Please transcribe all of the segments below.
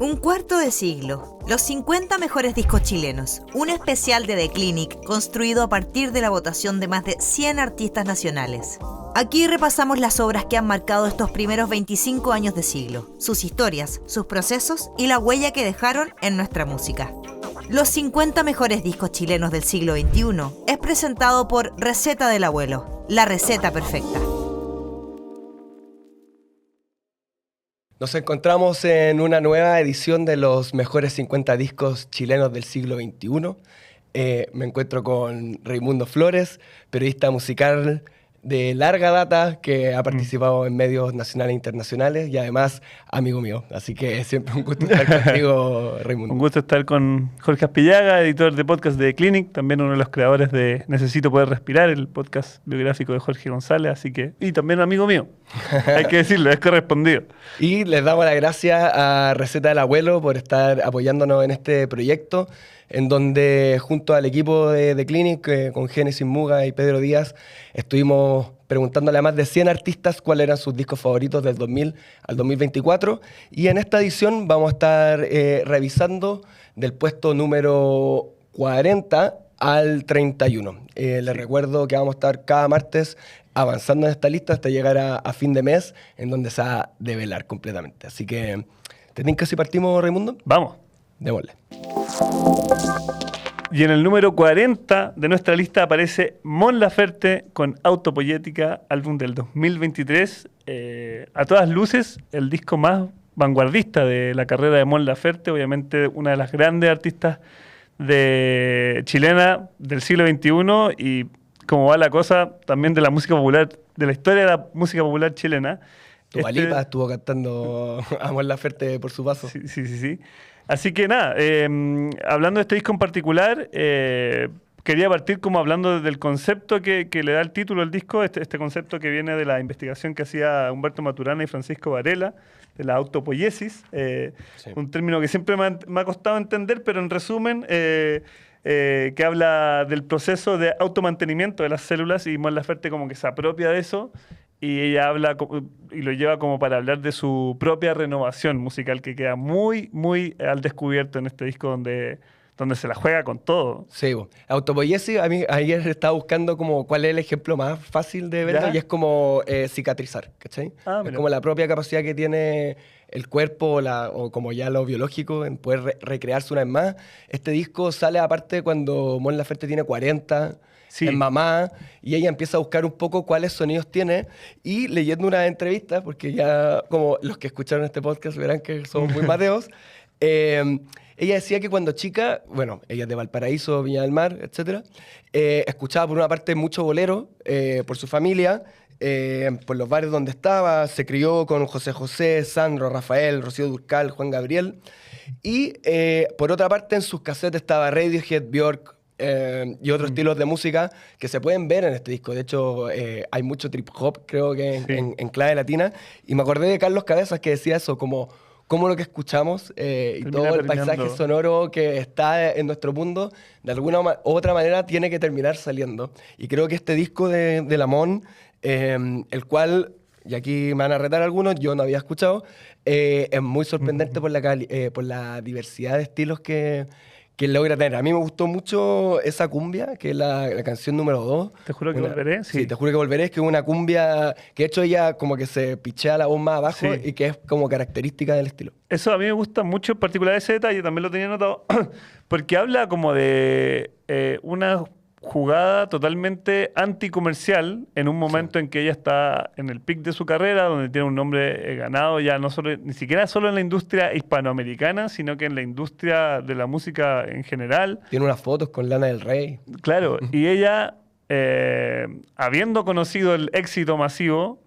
Un cuarto de siglo. Los 50 mejores discos chilenos. Un especial de The Clinic construido a partir de la votación de más de 100 artistas nacionales. Aquí repasamos las obras que han marcado estos primeros 25 años de siglo, sus historias, sus procesos y la huella que dejaron en nuestra música. Los 50 mejores discos chilenos del siglo XXI es presentado por Receta del Abuelo, la receta perfecta. Nos encontramos en una nueva edición de los mejores 50 discos chilenos del siglo XXI. Me encuentro con Raimundo Flores, periodista musical de larga data que ha participado en medios nacionales e internacionales y además amigo mío. Así que siempre un gusto estar contigo, Raimundo. Un gusto estar con Jorge Aspillaga, editor de podcast de The Clinic, también uno de los creadores de Necesito Poder Respirar, el podcast biográfico de Jorge González, así que, y también amigo mío. Hay que decirlo, es correspondido. Y les damos las gracias a Receta del Abuelo por estar apoyándonos en este proyecto, en donde junto al equipo de The Clinic, con Génesis Muga y Pedro Díaz, estuvimos preguntándole a más de 100 artistas cuáles eran sus discos favoritos del 2000 al 2024. Y en esta edición vamos a estar revisando del puesto número 40 al 31. Les recuerdo que vamos a estar cada martes avanzando en esta lista hasta llegar a fin de mes, en donde se va a develar completamente. Así que, ¿te tinca si partimos, Raimundo? Vamos. Démosle. Y en el número 40 de nuestra lista aparece Mon Laferte con Autopoyética, álbum del 2023. A todas luces, el disco más vanguardista de la carrera de Mon Laferte, obviamente una de las grandes artistas chilena del siglo XXI y, como va la cosa, también de la música popular, de la historia de la música popular chilena. Dua Lipa estuvo cantando a Mon Laferte por su paso. Sí. Así que nada, hablando de este disco en particular, quería partir como hablando del concepto que le da el título al disco, este concepto que viene de la investigación que hacía Humberto Maturana y Francisco Varela, de la autopoiesis, un término que siempre me ha costado entender, pero en resumen, que habla del proceso de automantenimiento de las células, y Mon Laferte como que se apropia de eso, y ella habla y lo lleva como para hablar de su propia renovación musical, que queda muy, muy al descubierto en este disco donde se la juega con todo. Sí, autopoiesis, a mí ayer estaba buscando como cuál es el ejemplo más fácil de verlo, y es como cicatrizar, ¿cachai? Es como la propia capacidad que tiene el cuerpo o como ya lo biológico en poder recrearse una vez más. Este disco sale aparte cuando Mon Laferte tiene 40, es mamá, y ella empieza a buscar un poco cuáles sonidos tiene, y leyendo una entrevista, porque ya como los que escucharon este podcast verán que somos muy mateos, ella decía que cuando chica, bueno, ella es de Valparaíso, Viña del Mar, etc., escuchaba por una parte mucho bolero por su familia, por los bares donde estaba, se crió con José José, Sandro, Rafael, Rocío Dúrcal, Juan Gabriel, y por otra parte en sus cassettes estaba Radiohead, Björk, y otros estilos de música que se pueden ver en este disco. De hecho, hay mucho trip hop, creo que en clave latina, y me acordé de Carlos Cabezas que decía eso, como lo que escuchamos y todo el paisaje sonoro que está en nuestro mundo, de alguna u otra manera tiene que terminar saliendo. Y creo que este disco de La Mon, el cual, y aquí me van a retar algunos, yo no había escuchado, es muy sorprendente por la diversidad de estilos que logra tener. A mí me gustó mucho esa cumbia, que es la canción número 2. ¿Te juro que volveré? Sí, Te juro que volveré, es que es una cumbia que de hecho ella como que se pichea la voz más abajo y que es como característica del estilo. Eso a mí me gusta mucho, en particular ese detalle, también lo tenía notado, porque habla como de una jugada totalmente anticomercial en un momento en que ella está en el pic de su carrera, donde tiene un nombre ganado ya ni siquiera solo en la industria hispanoamericana, sino que en la industria de la música en general. Tiene unas fotos con Lana del Rey. Claro, y ella, habiendo conocido el éxito masivo,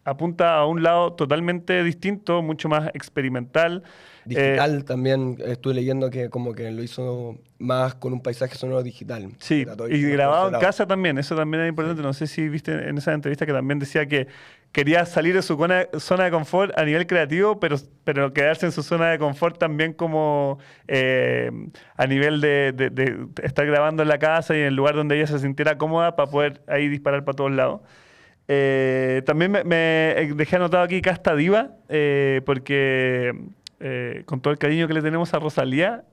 apunta a un lado totalmente distinto, mucho más experimental. Digital también, estuve leyendo que como que lo hizo más con un paisaje sonoro digital. Sí, y grabado en casa también, eso también es importante. No sé si viste en esa entrevista que también decía que quería salir de su zona de confort a nivel creativo, pero quedarse en su zona de confort también como a nivel de estar grabando en la casa y en el lugar donde ella se sintiera cómoda para poder ahí disparar para todos lados. También me dejé anotado aquí Casta Diva, porque con todo el cariño que le tenemos a Rosalía,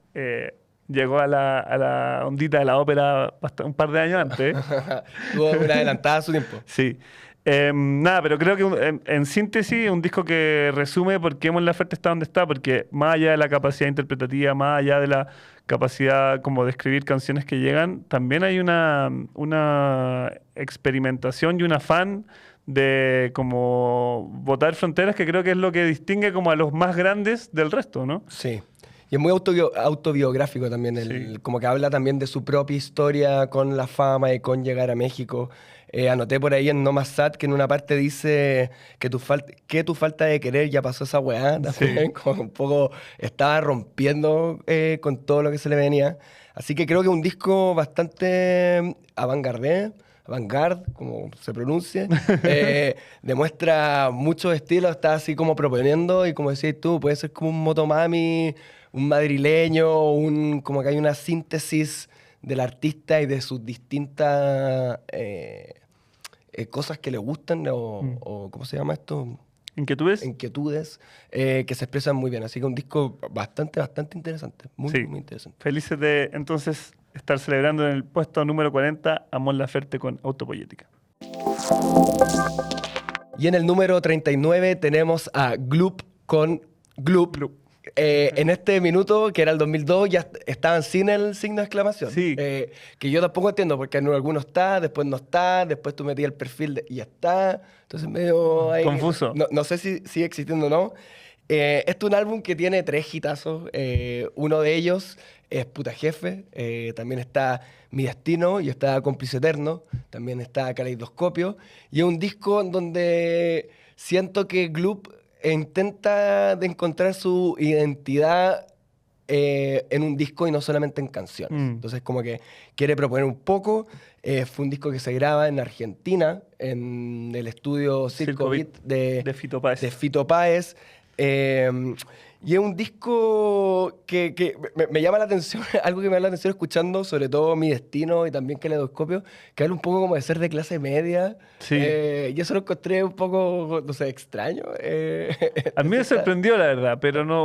llegó a la ondita de la ópera un par de años antes. Tuvo una adelantada a su tiempo. Sí. Nada, pero creo que en síntesis un disco que resume por qué Mon Laferte está donde está, porque más allá de la capacidad interpretativa, más allá de la capacidad como de escribir canciones que llegan, también hay una experimentación y un afán de como botar fronteras, que creo que es lo que distingue como a los más grandes del resto, ¿no? Sí. Y es muy autobiográfico también, como que habla también de su propia historia con la fama y con llegar a México. Anoté por ahí en No Más Sad que en una parte dice que tu falta de querer ya pasó esa weá. También, como un poco estaba rompiendo con todo lo que se le venía. Así que creo que es un disco bastante avant-garde, como se pronuncie. Demuestra muchos estilos, está así como proponiendo y como decías tú, puede ser como un Motomami, un madrileño, como que hay una síntesis del artista y de sus distintas cosas que le gustan o ¿cómo se llama esto? Inquietudes, que se expresan muy bien. Así que un disco bastante interesante. Muy interesante. Felices de entonces estar celebrando en el puesto número 40 a Mon Laferte con Autopoyética. Y en el número 39 tenemos a Gloop con Gloop. En este minuto, que era el 2002, ya estaban sin el signo de exclamación. Sí. Que yo tampoco entiendo, porque en alguno está, después no está, después tú metías el perfil y ya está. Entonces medio ahí, confuso. No sé si sigue existiendo o no. Este es un álbum que tiene 3 hitazos. Uno de ellos es Puta Jefe. También está Mi Destino y está Cómplice Eterno. También está Caleidoscopio. Y es un disco en donde siento que Gloop intenta de encontrar su identidad en un disco y no solamente en canciones. Entonces como que quiere proponer un poco. Fue un disco que se graba en Argentina, en el estudio Circo Beat de Fito Páez. Y es un disco que me llama la atención, algo que me llama la atención escuchando, sobre todo Mi Destino y también Caleidoscopio, que habla un poco como de ser de clase media. Sí. Y eso lo encontré un poco, no sé, extraño. A mí me sorprendió, la verdad, pero no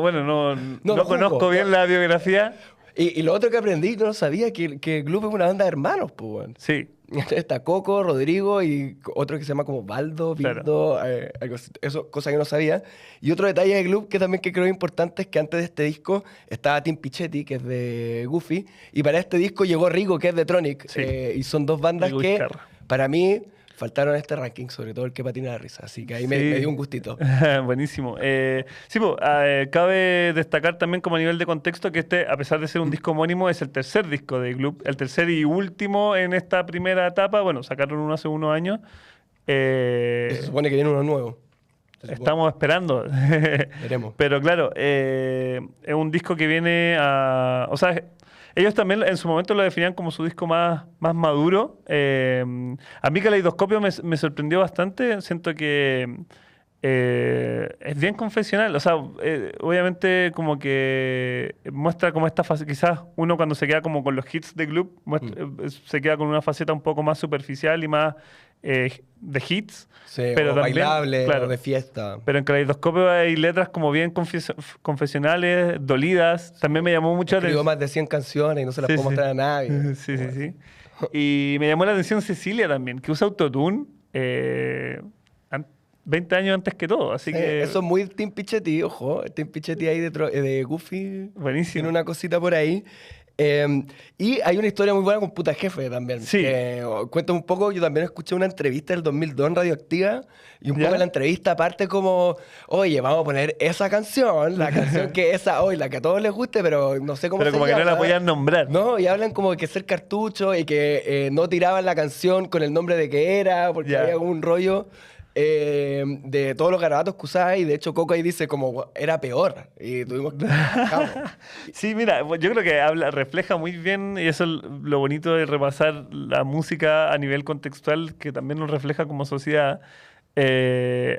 conozco bien la biografía. Y lo otro que aprendí, no lo sabía, que Gloop es una banda de hermanos, pues, bueno. Sí. Está Coco, Rodrigo y otro que se llama como Baldo, Bildo, algo así. Eso, cosa que no sabía. Y otro detalle de Gloop que también que creo importante es que antes de este disco estaba Tim Pichetti, que es de Goofy, y para este disco llegó Rigo, que es de Tronic. Sí. Y son dos bandas Rigo que, Vizcarra, para mí, faltaron en este ranking, sobre todo el que patina la risa. Así que ahí me dio un gustito. Buenísimo. Cabe destacar también como a nivel de contexto que este, a pesar de ser un disco homónimo, es el tercer disco de Gloop, el tercer y último en esta primera etapa. Bueno, sacaron uno hace unos años. Se supone que viene uno nuevo. Estamos esperando. Veremos. Pero claro, es un disco que viene a... O sea, ellos también en su momento lo definían como su disco más maduro. A mí Caleidoscopio me sorprendió bastante. Siento que es bien confesional. O sea, obviamente como que muestra como esta fase. Quizás uno cuando se queda como con los hits de Gloop, se queda con una faceta un poco más superficial y más de hits. Sí, pero o también, bailable, claro, o de fiesta. pero en Caleidoscopio hay letras como bien confesionales, dolidas. También me llamó mucho la Escribió atención. más de 100 canciones y no se las puedo mostrar a nadie. Sí. Y me llamó la atención Cecilia también, que usa autotune 20 años antes que todo. Así que... Eso es muy Tim Pichetti, ojo. Tim Pichetti ahí de Goofy. Buenísimo. Tiene una cosita por ahí. Y hay una historia muy buena con Puta Jefe también. Sí. Cuento un poco, yo también escuché una entrevista del 2002 en Radioactiva y un poco en la entrevista aparte como, oye, vamos a poner esa canción, la canción que esa hoy, la que a todos les guste, pero no sé cómo se llama. Pero como que no la podían nombrar. No, y hablan como que ser cartucho y que no tiraban la canción con el nombre de que era, porque había como un rollo de todos los garabatos que usaba, y de hecho Coco ahí dice como era peor y tuvimos que... Sí, mira, yo creo que refleja muy bien, y eso es lo bonito de repasar la música a nivel contextual, que también nos refleja como sociedad.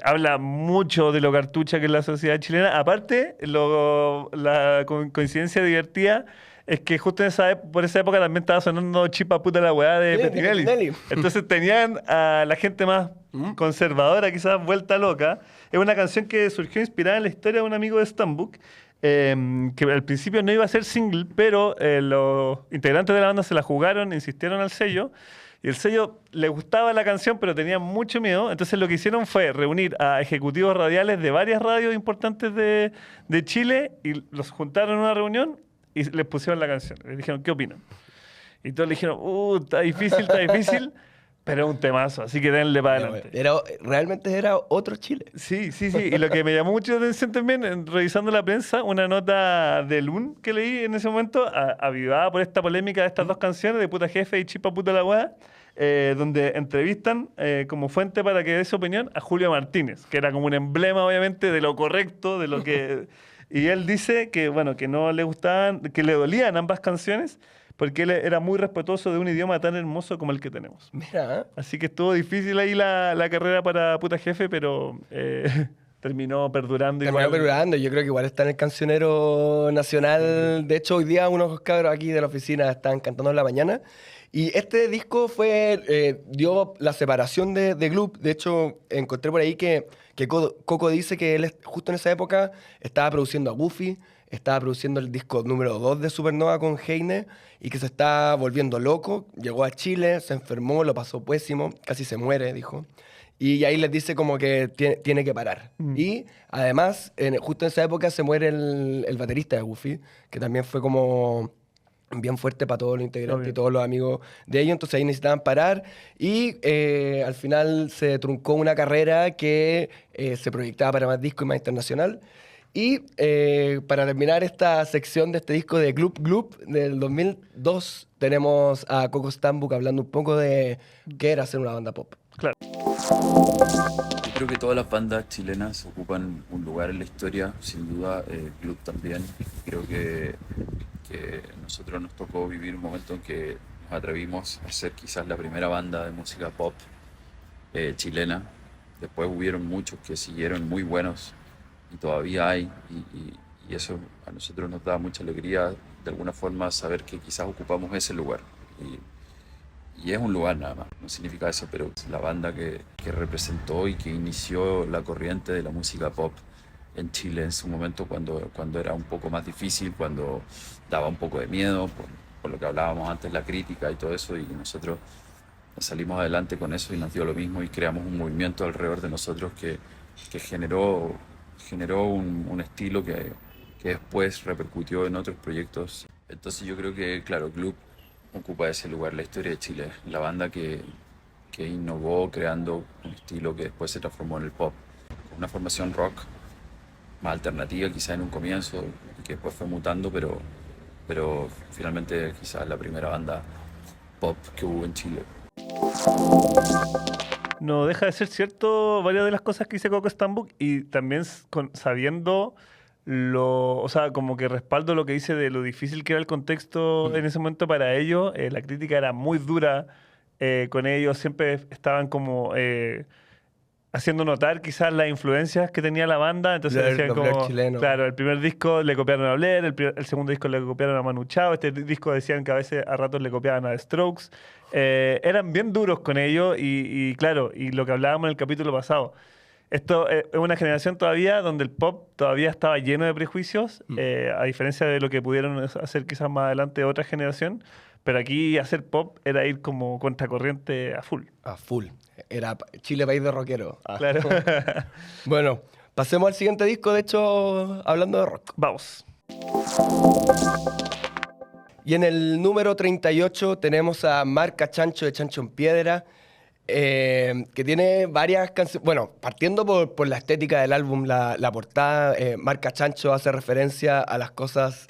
Habla mucho de lo cartucha que es la sociedad chilena. Aparte, la coincidencia divertida es que justo por esa época también estaba sonando Chipa Puta la Weá de Pettinelli. Entonces tenían a la gente más conservadora, quizás vuelta loca. Es una canción que surgió inspirada en la historia de un amigo de Stambuk, que al principio no iba a ser single, pero los integrantes de la banda se la jugaron, insistieron al sello, y el sello le gustaba la canción, pero tenía mucho miedo. Entonces lo que hicieron fue reunir a ejecutivos radiales de varias radios importantes de Chile y los juntaron en una reunión y les pusieron la canción. Les dijeron, ¿qué opinan? Y todos le dijeron, está difícil, pero es un temazo, así que denle para adelante. Realmente era otro Chile. Sí. Y lo que me llamó mucho la atención también, revisando la prensa, una nota de Lun que leí en ese momento, avivada por esta polémica de estas dos canciones, de Puta Jefe y Chipa Puta la Weá, donde entrevistan como fuente para que dé su opinión a Julio Martínez, que era como un emblema, obviamente, de lo correcto, de lo que... Y él dice que, bueno, que no le gustaban, que le dolían ambas canciones, porque él era muy respetuoso de un idioma tan hermoso como el que tenemos. Mira. Así que estuvo difícil ahí la carrera para Puta Jefe, pero terminó perdurando. Yo creo que igual está en el cancionero nacional. De hecho, hoy día unos cabros aquí de la oficina están cantando en la mañana. Y este disco dio la separación de Gloop. De hecho, encontré por ahí que Coco dice que él justo en esa época estaba produciendo a Goofy, estaba produciendo el disco número 2 de Supernova con Heine y que se está volviendo loco. Llegó a Chile, se enfermó, lo pasó pésimo, casi se muere, dijo. Y ahí les dice como que tiene que parar. Y además, justo en esa época se muere el baterista de Goofy, que también fue como bien fuerte para todos los integrantes y todos los amigos de ellos. Entonces ahí necesitaban parar y al final se truncó una carrera que se proyectaba para más disco y más internacional. Y para terminar esta sección de este disco de Gloop Gloop del 2002, tenemos a Coco Stambuk hablando un poco de qué era ser una banda pop. Claro. Yo creo que todas las bandas chilenas ocupan un lugar en la historia, sin duda, Gloop también. Creo que nosotros nos tocó vivir un momento en que nos atrevimos a ser quizás la primera banda de música pop chilena. Después hubieron muchos que siguieron muy buenos y todavía hay, y eso a nosotros nos da mucha alegría de alguna forma saber que quizás ocupamos ese lugar. Y es un lugar nada más, no significa eso, pero es la banda que representó y que inició la corriente de la música pop en Chile en su momento cuando era un poco más difícil, cuando daba un poco de miedo, por lo que hablábamos antes, la crítica y todo eso, y nosotros salimos adelante con eso y nos dio lo mismo y creamos un movimiento alrededor de nosotros que generó un estilo que después repercutió en otros proyectos. Entonces yo creo que, claro, Gloop ocupa ese lugar en la historia de Chile, la banda que innovó creando un estilo que después se transformó en el pop, con una formación rock más alternativa quizá en un comienzo y que después fue mutando, pero finalmente quizás la primera banda pop que hubo en Chile. No deja de ser cierto varias de las cosas que dice Coco Stambuk y también sabiendo o sea, como que respaldo lo que dice de lo difícil que era el contexto en ese momento para ellos. La crítica era muy dura con ellos, siempre estaban como haciendo notar quizás las influencias que tenía la banda. Entonces decían como, claro, el primer disco le copiaron a Blair, el segundo disco le copiaron a Manu Chao, este disco decían que a veces a ratos le copiaban a The Strokes. Eran bien duros con ellos y claro, y lo que hablábamos en el capítulo pasado, esto es una generación todavía donde el pop todavía estaba lleno de prejuicios, a diferencia de lo que pudieron hacer quizás más adelante otra generación, pero aquí hacer pop era ir como contracorriente a full. A full. Era Chile país de rockero. Claro. Bueno, pasemos al siguiente disco, de hecho, hablando de rock. Vamos. Y en el número 38 tenemos a Marca Chancho de Chancho en Piedra, que tiene varias canciones. Bueno, partiendo por la estética del álbum, la portada, Marca Chancho hace referencia a las cosas,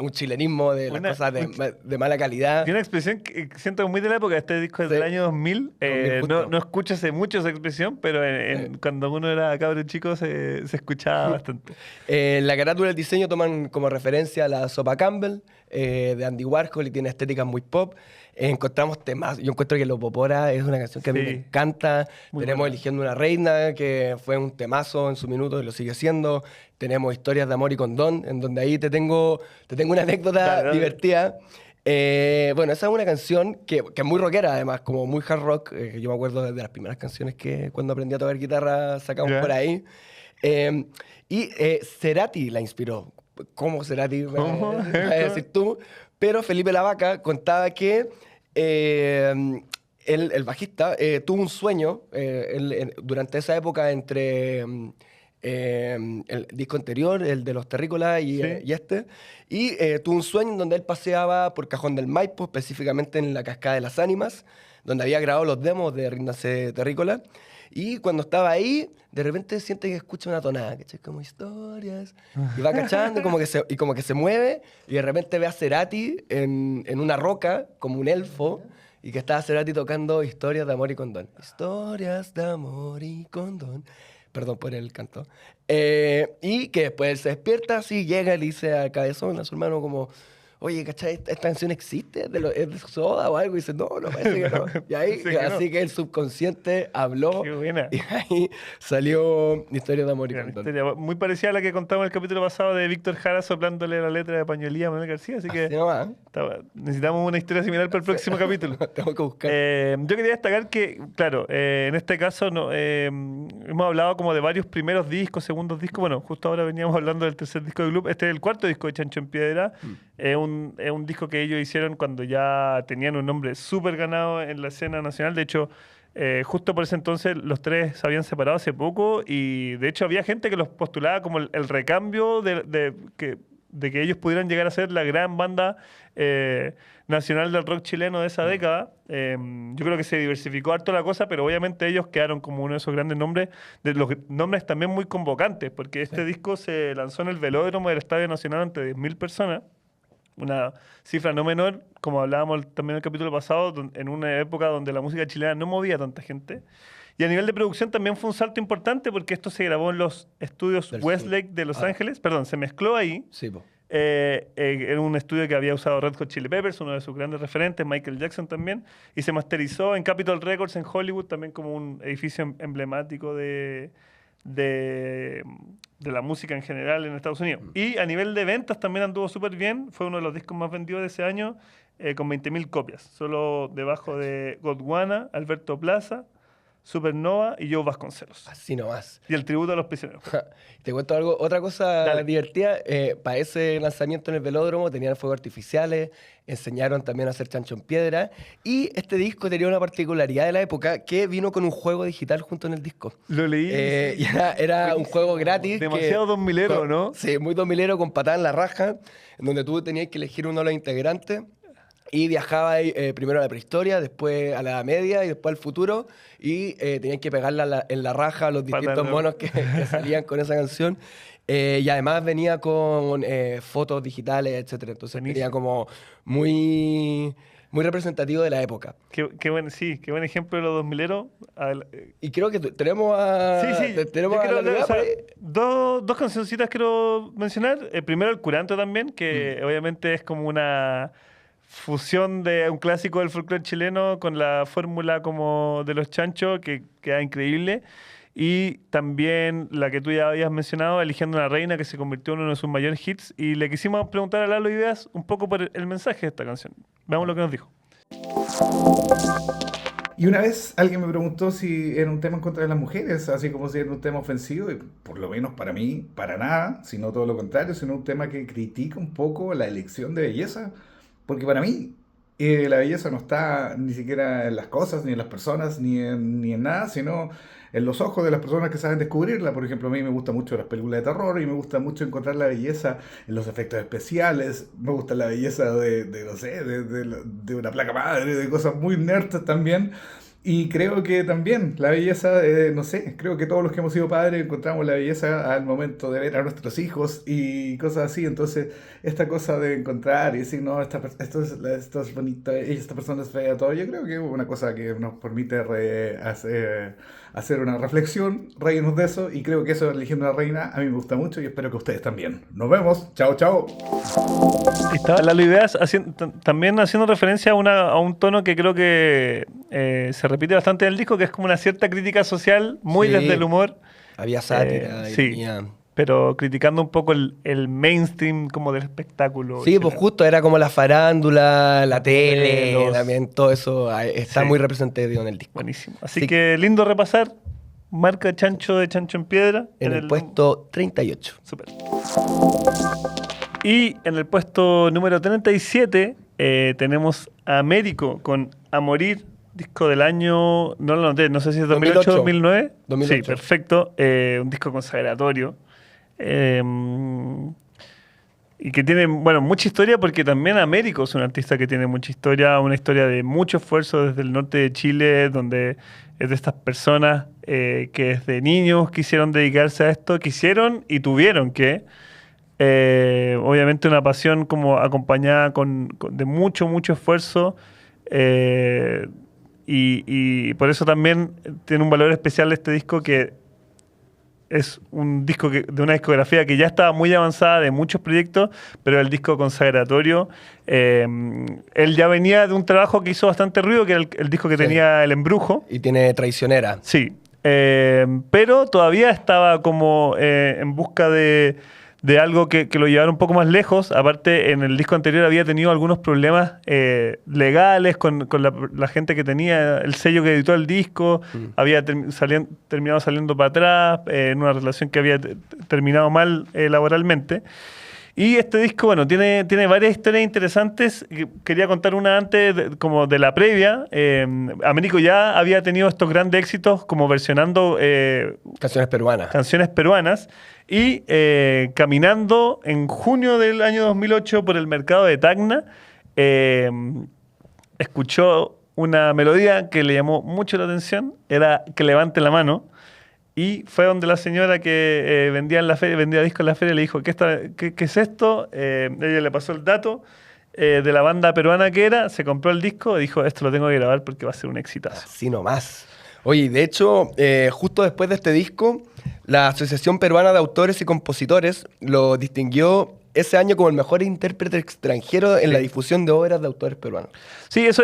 un chilenismo de las cosas de mala calidad. Tiene una expresión que siento muy de la época. Este disco es del año 2000. No escucho hace mucho esa expresión, pero cuando uno era cabro chico se escuchaba bastante. La carátula y el diseño toman como referencia a la sopa Campbell de Andy Warhol y tiene estéticas muy pop. Encontramos temas. Yo encuentro que Lo Popora es una canción que a mí me encanta. Tenemos Eligiendo una Reina, que fue un temazo en su minuto y lo sigue siendo. Tenemos Historias de Amor y Condón, en donde ahí te tengo una anécdota divertida. Bueno, esa es una canción que es muy rockera, además, como muy hard rock. Yo me acuerdo de las primeras canciones que cuando aprendí a tocar guitarra sacamos por ahí. Y Cerati la inspiró. ¿cómo Cerati? ¿Cómo? Vas a decir tú. Pero Felipe Lavaca contaba que el bajista tuvo un sueño durante esa época entre el disco anterior, el de los Terrícolas y este, y tuvo un sueño en donde él paseaba por Cajón del Maipo, específicamente en la Cascada de las Ánimas, donde había grabado los demos de Ríndanse Terrícola, y cuando estaba ahí, de repente siente que escucha una tonada, ¿cachai? Como historias, y va cachando, y como que se mueve, y de repente ve a Cerati en una roca, como un elfo, y que estaba Cerati tocando historias de amor y condón. Historias de amor y condón. Perdón por el canto. Y que después él se despierta, así, llega y le dice a Cabezón, a su hermano, como... Oye, ¿cachai? ¿Esta canción existe? ¿Es de Soda o algo? Y dice, no, parece que no. Y ahí, así que el subconsciente habló. Qué buena. Y ahí salió Historia de amor y condón. Muy parecida a la que contamos en el capítulo pasado de Víctor Jara soplándole la letra de Pañuelía a Manuel García. Así que necesitamos una historia similar para el próximo capítulo. Tengo que buscar. Yo quería destacar que, claro, en este caso hemos hablado como de varios primeros discos, segundos discos. Bueno, justo ahora veníamos hablando del tercer disco de Gloop. Este es el cuarto disco de Chancho en Piedra. Es un disco que ellos hicieron cuando ya tenían un nombre súper ganado en la escena nacional. De hecho, justo por ese entonces los tres se habían separado hace poco y de hecho había gente que los postulaba como el recambio de que ellos pudieran llegar a ser la gran banda nacional del rock chileno de esa década. Yo creo que se diversificó harto la cosa, pero obviamente ellos quedaron como uno de esos grandes nombres, de los nombres también muy convocantes, porque este disco se lanzó en el velódromo del Estadio Nacional ante 10.000 personas. Una cifra no menor, como hablábamos también en el capítulo pasado, en una época donde la música chilena no movía tanta gente. Y a nivel de producción también fue un salto importante porque esto se grabó en los estudios Westlake de Los Ángeles. Perdón, se mezcló ahí. Sí, po. En un estudio que había usado Red Hot Chili Peppers, uno de sus grandes referentes, Michael Jackson también. Y se masterizó en Capitol Records en Hollywood, también como un edificio emblemático de la música en general en Estados Unidos. Y a nivel de ventas también anduvo súper bien. Fue uno de los discos más vendidos de ese año, con 20.000 copias. Solo debajo de Gondwana, Alberto Plaza, Supernova y Joe Vasconcelos. Así nomás. Y el tributo a los prisioneros. Te cuento algo, otra cosa Dale. divertida. Para ese lanzamiento en el velódromo tenían fuegos artificiales, enseñaron también a hacer Chancho en Piedra. Y este disco tenía una particularidad de la época que vino con un juego digital junto en el disco. Lo leí. Y era un juego gratis. Demasiado 2000ero, ¿no? Sí, muy 2000ero, con patada en la raja, en donde tú tenías que elegir uno de los integrantes. Y viajaba primero a la prehistoria, después a la Edad Media y después al futuro. Y tenían que pegarla en la raja a los distintos monos que salían con esa canción. Y además venía con fotos digitales, etc. Entonces venía como muy representativo de la época. Qué buen ejemplo de los 2000eros. Y creo que tenemos a... Sí. Tenemos dos cancioncitas quiero mencionar. Primero el Curanto también, que obviamente es como una fusión de un clásico del folclore chileno con la fórmula como de los chanchos, que queda increíble. Y también la que tú ya habías mencionado, Eligiendo una Reina, que se convirtió en uno de sus mayores hits. Y le quisimos preguntar a Lalo Ideas un poco por el mensaje de esta canción. Veamos lo que nos dijo. Y una vez alguien me preguntó si era un tema en contra de las mujeres, así como si era un tema ofensivo, y por lo menos para mí, para nada, sino todo lo contrario, sino un tema que critica un poco la elección de belleza. Porque para mí la belleza no está ni siquiera en las cosas, ni en las personas, ni en nada, sino en los ojos de las personas que saben descubrirla. Por ejemplo, a mí me gustan mucho las películas de terror y me gusta mucho encontrar la belleza en los efectos especiales. Me gusta la belleza de una placa madre, de cosas muy nerds también. Y creo que también la belleza, no sé, creo que todos los que hemos sido padres encontramos la belleza al momento de ver a nuestros hijos y cosas así. Entonces, esta cosa de encontrar y decir, no, esto es bonito, esta persona es fea, todo, yo creo que es una cosa que nos permite hacer una reflexión, reírnos de eso, y creo que eso, Eligiendo una Reina, a mí me gusta mucho y espero que ustedes también. Nos vemos, chao, chao. Estaba Lalo Ideas también haciendo referencia a un tono que creo que se repite bastante en el disco, que es como una cierta crítica social, muy desde el humor. Había sátira. Pero criticando un poco el mainstream como del espectáculo. Sí, pues justo era como la farándula, la tele, también todo eso está muy representativo en el disco. Buenísimo. Así que lindo repasar marca Chancho de Chancho en Piedra. En el puesto 38. Super. Y en el puesto número 37 tenemos a Américo con A Morir, disco del año, no lo noté, no sé si es 2008 o 2009. 2008. Sí, perfecto. Un disco consagratorio. Y que tiene, bueno, mucha historia porque también Américo es un artista que tiene mucha historia, una historia de mucho esfuerzo desde el norte de Chile, donde es de estas personas que desde niños quisieron dedicarse a esto, quisieron y tuvieron que. Obviamente una pasión como acompañada de mucho, mucho esfuerzo y por eso también tiene un valor especial este disco que es un disco de una discografía que ya estaba muy avanzada de muchos proyectos, pero el disco consagratorio, él ya venía de un trabajo que hizo bastante ruido, que era el disco que tenía El Embrujo. Y tiene Traicionera. Sí, pero todavía estaba como en busca de algo que lo llevara un poco más lejos. Aparte, en el disco anterior había tenido algunos problemas legales con la gente que tenía el sello que editó el disco. Había terminado saliendo para atrás en una relación que había terminado mal laboralmente. Y este disco, bueno, tiene varias historias interesantes. Quería contar una antes, como de la previa. Américo ya había tenido estos grandes éxitos como versionando canciones peruanas. Y caminando en junio del año 2008 por el mercado de Tacna, escuchó una melodía que le llamó mucho la atención. Era Que levante la mano. Y fue donde la señora que vendía discos en la feria le dijo, ¿qué es esto? Ella le pasó el dato de la banda peruana que era, se compró el disco y dijo, esto lo tengo que grabar porque va a ser un exitazo. Así nomás. Oye, de hecho, justo después de este disco, la Asociación Peruana de Autores y Compositores lo distinguió ese año como el mejor intérprete extranjero en la difusión de obras de autores peruanos. Sí, eso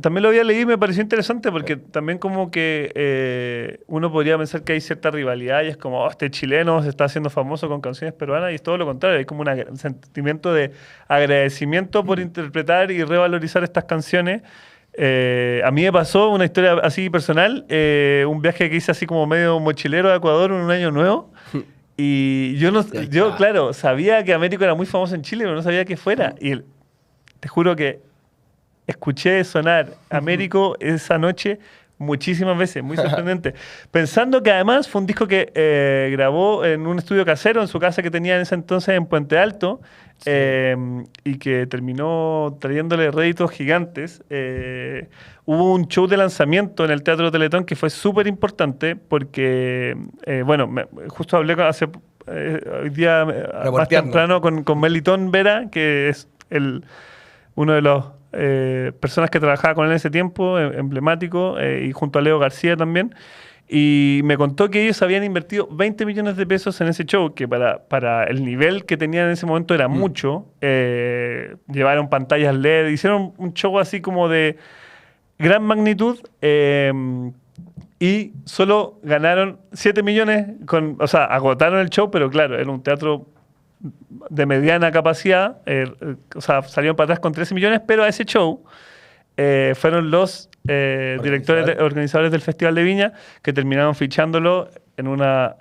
también lo había leído y me pareció interesante porque también como que uno podría pensar que hay cierta rivalidad y es como, este chileno se está haciendo famoso con canciones peruanas y es todo lo contrario, hay como un sentimiento de agradecimiento por interpretar y revalorizar estas canciones. A mí me pasó una historia así personal, un viaje que hice así como medio mochilero a Ecuador en un año nuevo. Y yo, claro, sabía que Américo era muy famoso en Chile, pero no sabía que fuera. Y te juro que escuché sonar Américo esa noche muchísimas veces, muy sorprendente. Pensando que además fue un disco que grabó en un estudio casero en su casa que tenía en ese entonces en Puente Alto, y que terminó trayéndole réditos gigantes. Hubo un show de lanzamiento en el Teatro Teletón que fue súper importante porque, justo hablé hoy día más temprano con Melitón Vera, que es uno de los personas que trabajaba con él en ese tiempo, emblemático, y junto a Leo García también. Y me contó que ellos habían invertido 20 millones de pesos en ese show, que para el nivel que tenían en ese momento era mucho. Llevaron pantallas LED, hicieron un show así como de gran magnitud, y solo ganaron 7 millones, agotaron el show, pero claro, era un teatro de mediana capacidad, salieron para atrás con 13 millones, pero a ese show fueron los organizadores del Festival de Viña que terminaron fichándolo en una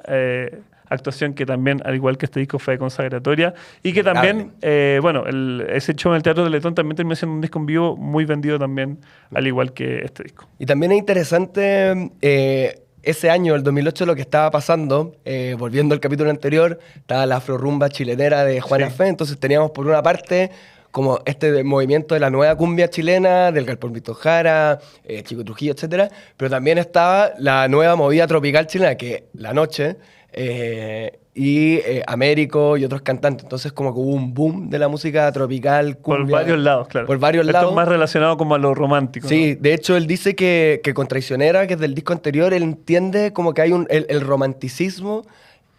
actuación que también, al igual que este disco, fue consagratoria y que también, ese show en el Teatro Teletón también terminó siendo un disco en vivo muy vendido también, al igual que este disco. Y también es interesante ese año, el 2008, lo que estaba pasando, volviendo al capítulo anterior, estaba la afrorrumba chilenera de Juana Fe, entonces teníamos por una parte como este movimiento de la nueva cumbia chilena, del Galpón Víctor Jara, Chico Trujillo, etcétera, pero también estaba la nueva movida tropical chilena, que La Noche, y Américo y otros cantantes. Entonces como que hubo un boom de la música tropical, cumbia. Por varios lados, claro. Por varios lados. Esto es más relacionado como a lo romántico. Sí, ¿no? de hecho él dice que con Traicionera, que es del disco anterior, él entiende como que hay el romanticismo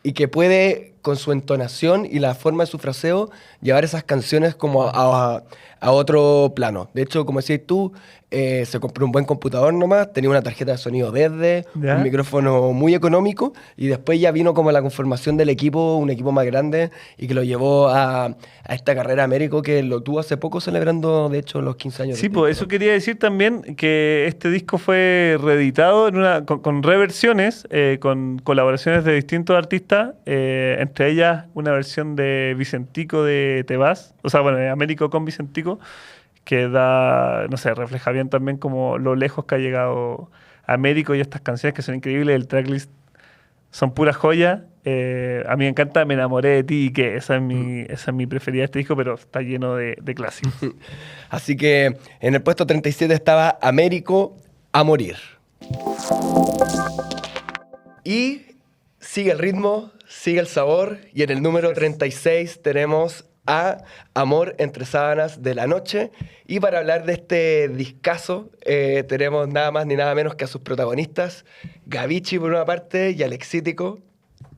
y que puede con su entonación y la forma de su fraseo, llevar esas canciones como a otro plano. De hecho, como decías tú, se compró un buen computador nomás, tenía una tarjeta de sonido verde, un micrófono muy económico, y después ya vino como la conformación del equipo, un equipo más grande, y que lo llevó a esta carrera Américo, que lo tuvo hace poco celebrando, de hecho, los 15 años. Sí, pues eso quería decir también, que este disco fue reeditado con reversiones, con colaboraciones de distintos artistas, entre ellas una versión de Vicentico de Te Vas, o sea, bueno, Américo con Vicentico, que da, no sé, refleja bien también como lo lejos que ha llegado Américo y estas canciones que son increíbles. El tracklist son puras joyas. A mí me encanta Me enamoré de ti, y que esa es mi preferida de este disco, pero está lleno de clásicos. Así que en el puesto 37 estaba Américo a morir. Y sigue el ritmo, sigue el sabor, y en el número 36 tenemos a Amor entre sábanas de La Noche. Y para hablar de este discazo, tenemos nada más ni nada menos que a sus protagonistas, Gavichi por una parte y Alexítico.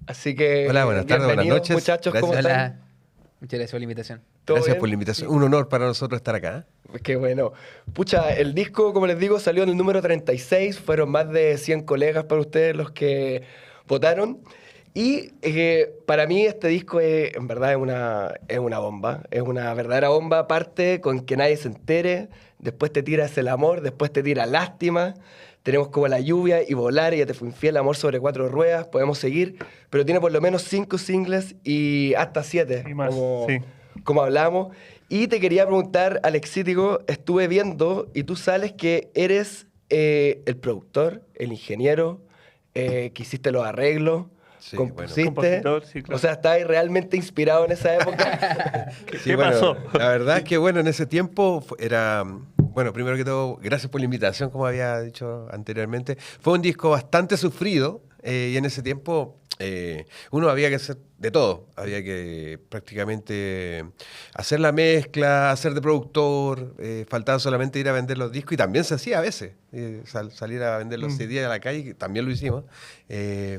Así que hola, buenas tardes, buenas noches, muchachos, ¿cómo gracias. están? Muchas gracias por la invitación. Gracias por la invitación. Un honor para nosotros estar acá. Qué bueno. Pucha, el disco, como les digo, salió en el número 36. Fueron más de 100 colegas para ustedes los que votaron. Y para mí este disco en verdad es una bomba. Es una verdadera bomba. Parte con Que nadie se entere. Después te tiras El amor. Después te tira Lástima. Tenemos como La lluvia y Volar. Ella te fue infiel. Amor sobre 4 ruedas. Podemos seguir. Pero tiene por lo menos 5 singles y hasta 7. Y más, como hablamos. Y te quería preguntar, Alexítico, estuve viendo y tú sales que eres el productor, el ingeniero, que hiciste los arreglos. Sí, compusiste, compositor, sí, claro. O sea, ¿estabas realmente inspirado en esa época? ¿Qué pasó? La verdad es que, bueno, en ese tiempo era... Bueno, primero que todo, gracias por la invitación, como había dicho anteriormente. Fue un disco bastante sufrido y en ese tiempo uno había que hacer de todo. Había que prácticamente hacer la mezcla, hacer de productor, faltaba solamente ir a vender los discos y también se hacía a veces. Salir a vender los CD a la calle, que también lo hicimos.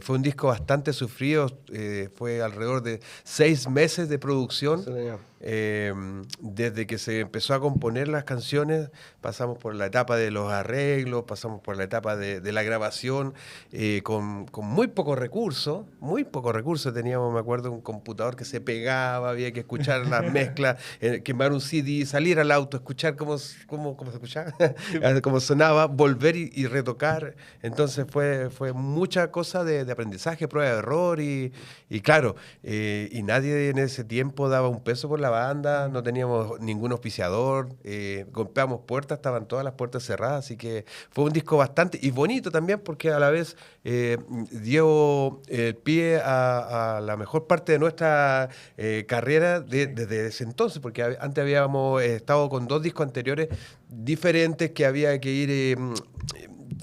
Fue un disco bastante sufrido, fue alrededor de 6 meses de producción. Desde que se empezó a componer las canciones, pasamos por la etapa de los arreglos, pasamos por la etapa de la grabación, con muy pocos recursos, teníamos, me acuerdo, un computador que se pegaba, había que escuchar las mezclas, quemar un CD, salir al auto, escuchar cómo se escuchaba, cómo sonaba, volver y retocar. Entonces fue mucha cosa de aprendizaje, prueba de error y claro, y nadie en ese tiempo daba un peso por la banda, no teníamos ningún auspiciador, golpeamos puertas, estaban todas las puertas cerradas, así que fue un disco bastante y bonito también porque a la vez dio el pie a la mejor parte de nuestra carrera desde ese entonces, porque antes habíamos estado con 2 discos anteriores diferentes que había que ir...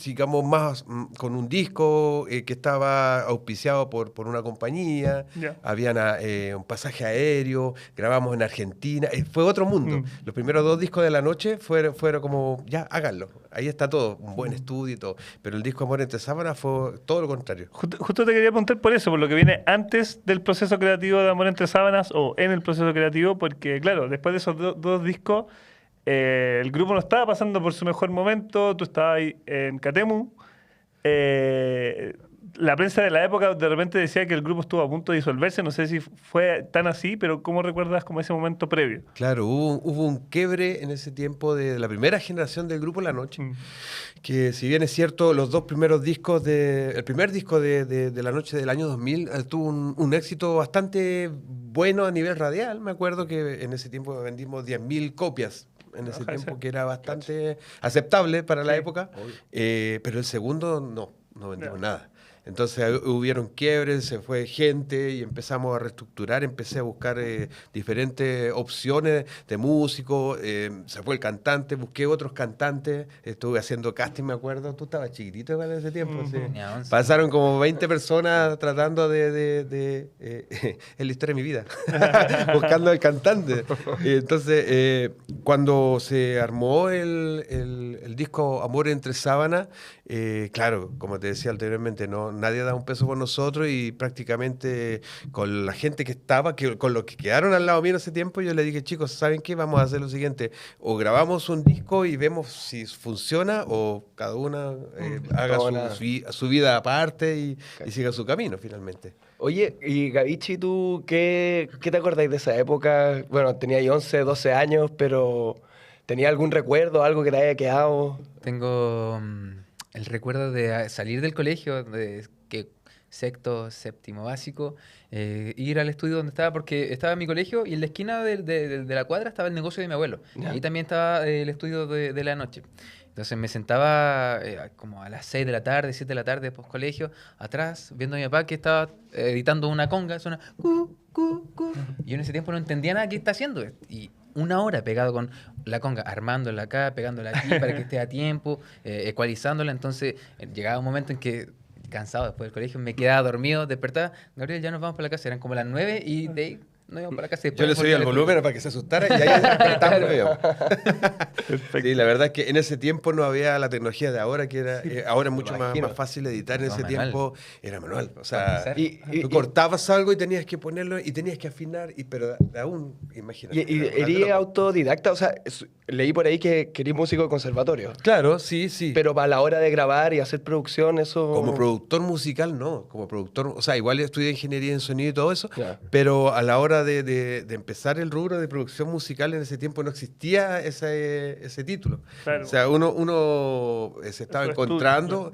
digamos, más con un disco que estaba auspiciado por una compañía, habían un pasaje aéreo, grabamos en Argentina, fue otro mundo. Los primeros 2 discos de La Noche fueron como, ya, háganlo, ahí está todo, un buen estudio y todo, pero el disco Amor entre sábanas fue todo lo contrario. Justo te quería preguntar por eso, por lo que viene antes del proceso creativo de Amor entre sábanas o en el proceso creativo, porque claro, después de esos 2 discos, el grupo no estaba pasando por su mejor momento, tú estabas ahí en Catemu. La prensa de la época de repente decía que el grupo estuvo a punto de disolverse, no sé si fue tan así, pero ¿cómo recuerdas como ese momento previo? Claro, hubo un quiebre en ese tiempo de la primera generación del grupo La Noche, que si bien es cierto, los 2 primeros discos, el primer disco de La Noche del año 2000 tuvo un éxito bastante bueno a nivel radial. Me acuerdo que en ese tiempo vendimos 10.000 copias. En ese tiempo, que era bastante aceptable para la época, pero el segundo no vendimos nada. Entonces hubieron quiebres, se fue gente y empezamos a reestructurar, empecé a buscar diferentes opciones de músicos, se fue el cantante, busqué otros cantantes, estuve haciendo casting, me acuerdo, tú estabas chiquitito igual en ese tiempo, sí. Pasaron como 20 personas tratando de es la historia de mi vida, buscando al cantante. Entonces, cuando se armó el disco Amor entre sábanas, claro, como te decía anteriormente, nadie da un peso por nosotros y prácticamente con la gente que estaba, con los que quedaron al lado mío en ese tiempo, yo le dije, chicos, ¿saben qué? Vamos a hacer lo siguiente, o grabamos un disco y vemos si funciona, o cada una haga su vida aparte y siga su camino finalmente. Oye, y Gavichi, ¿tú qué te acordáis de esa época? Bueno, tenías 11, 12 años, pero ¿tenía algún recuerdo, algo que te haya quedado? Tengo el recuerdo de salir del colegio, de que sexto, séptimo básico, ir al estudio donde estaba, porque estaba en mi colegio y en la esquina de la cuadra estaba el negocio de mi abuelo. Y ahí también estaba el estudio de la noche. Entonces me sentaba como a las 6 de la tarde, 7 de la tarde, post colegio, atrás, viendo a mi papá que estaba editando una conga, suena cu, cu, cu. Y yo en ese tiempo no entendía nada que está haciendo. Y una hora pegado con la conga, armándola acá, pegándola aquí para que esté a tiempo, ecualizándola. Entonces llegaba un momento en que, cansado después del colegio, me quedaba dormido, despertaba, Gabriel, ya nos vamos para la casa. Eran como las 9 y de ahí nos íbamos para la casa. Yo le subía el volumen para que se asustara y ahí despertamos. Sí, la verdad es que en ese tiempo no había la tecnología de ahora, que era ahora es mucho más fácil editar. En ese tiempo era manual. O sea, tú cortabas algo y tenías que ponerlo y tenías que afinar, pero aún, imagínate. ¿Y eres autodidacta? O sea, leí por ahí que eres músico de conservatorio. Claro, sí. Pero para la hora de grabar y hacer producción, eso... Como productor musical, no. Como productor, o sea, igual estudié ingeniería en sonido y todo eso, pero a la hora de empezar el rubro de producción musical en ese tiempo no existía ese título. Claro. O sea, uno se estaba encontrando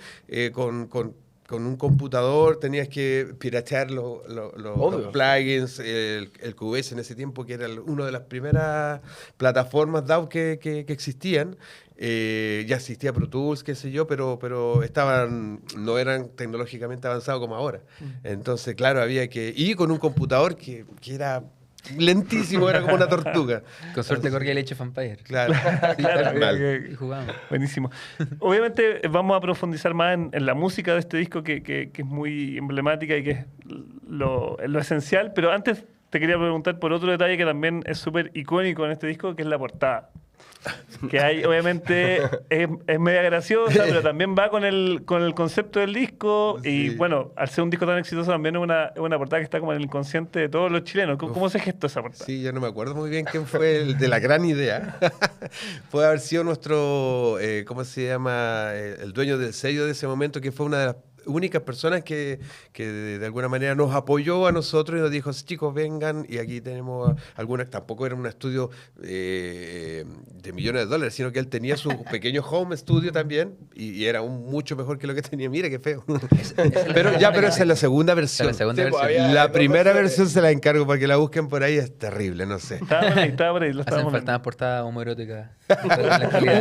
con un computador, tenías que piratear los plugins, el Cubase en ese tiempo, que era una de las primeras plataformas DAW que existían. Ya existía Pro Tools, qué sé yo, pero no eran tecnológicamente avanzados como ahora. Entonces, claro, había que... Y con un computador que era lentísimo, era como una tortuga. Con suerte corría el Age of Empires. Claro. Y jugábamos. Buenísimo. Obviamente vamos a profundizar más en la música de este disco, que es muy emblemática y que es lo esencial, pero antes te quería preguntar por otro detalle que también es súper icónico en este disco, que es la portada. Que hay, obviamente, es media graciosa, pero también va con el concepto del disco. Sí. Y bueno, al ser un disco tan exitoso, también es una portada que está como en el inconsciente de todos los chilenos. ¿Cómo se gestó esa portada? Sí, yo no me acuerdo muy bien quién fue el de la gran idea. Puede haber sido nuestro, ¿cómo se llama? El dueño del sello de ese momento, que fue una de las únicas personas que de alguna manera nos apoyó a nosotros y nos dijo, chicos, vengan, y aquí tenemos algunas, tampoco era un estudio de millones de dólares, sino que él tenía su pequeño home studio también, y era mucho mejor que lo que tenía. Mira qué feo. Pero esa es la segunda versión. La primera versión se la encargo para que la busquen por ahí, es terrible, no sé. Estaba por ahí. Hacen falta portada homoerótica.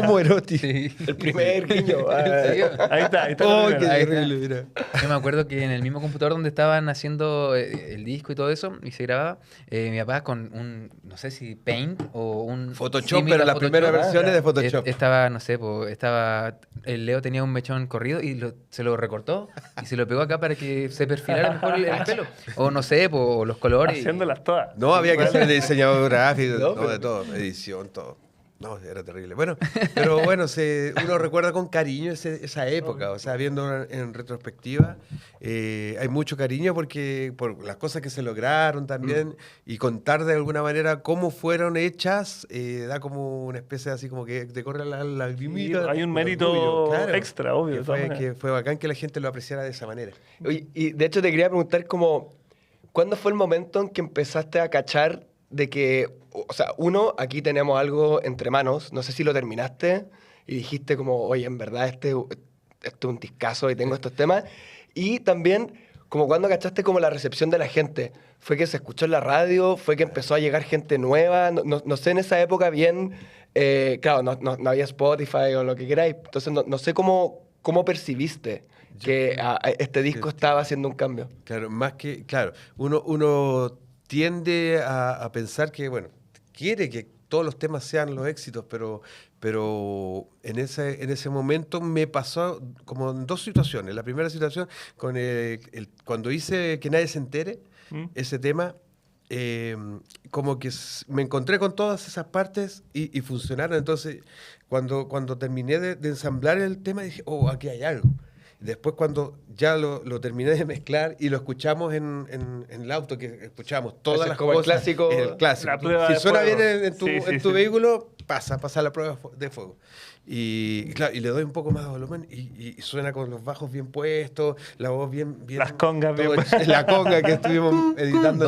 Homoerótica. Sí. El primer guiño. Ahí está. Oh, qué terrible, mira. Yo me acuerdo que en el mismo computador donde estaban haciendo el disco y todo eso, y se grababa, mi papá con un, no sé si Paint o un... Photoshop, pero la primera versión es de Photoshop. Estaba, no sé, el Leo tenía un mechón corrido y se lo recortó y se lo pegó acá para que se perfilara mejor el pelo. O no sé, o los colores. Haciéndolas todas. No, había que ser diseñador gráfico, de todo, edición, todo. No, era terrible. Bueno, pero bueno, uno recuerda con cariño esa época, o sea, viendo en retrospectiva, hay mucho cariño por las cosas que se lograron también, y contar de alguna manera cómo fueron hechas, da como una especie así como que te corre la lagrimita. Sí, hay un mérito extra, obvio. Que fue bacán que la gente lo apreciara de esa manera. Oye, y de hecho te quería preguntar ¿cuándo fue el momento en que empezaste a cachar de que, o sea, aquí tenemos algo entre manos, no sé si lo terminaste y dijiste como, oye, en verdad esto es un discazo y tengo estos temas, y también como cuando cachaste como la recepción de la gente, fue que se escuchó en la radio, fue que empezó a llegar gente nueva, no sé en esa época bien, claro, no había Spotify o lo que queráis, entonces no sé cómo percibiste que este disco estaba haciendo un cambio. Claro, uno tiende a pensar que, bueno, quiere que todos los temas sean los éxitos, pero en ese momento me pasó como en dos situaciones. La primera situación, cuando hice Que Nadie Se Entere, ese tema, como que me encontré con todas esas partes y funcionaron. Entonces, cuando terminé de ensamblar el tema, dije, oh, aquí hay algo. Después cuando ya lo terminé de mezclar y lo escuchamos en el auto, que escuchamos todas las como cosas. el clásico. La prueba Si de suena fuego. bien en tu Sí. vehículo, pasa la prueba de fuego. Y claro, y le doy un poco más de volumen y suena con los bajos bien puestos, la voz bien... Las congas bien La conga que estuvimos editando.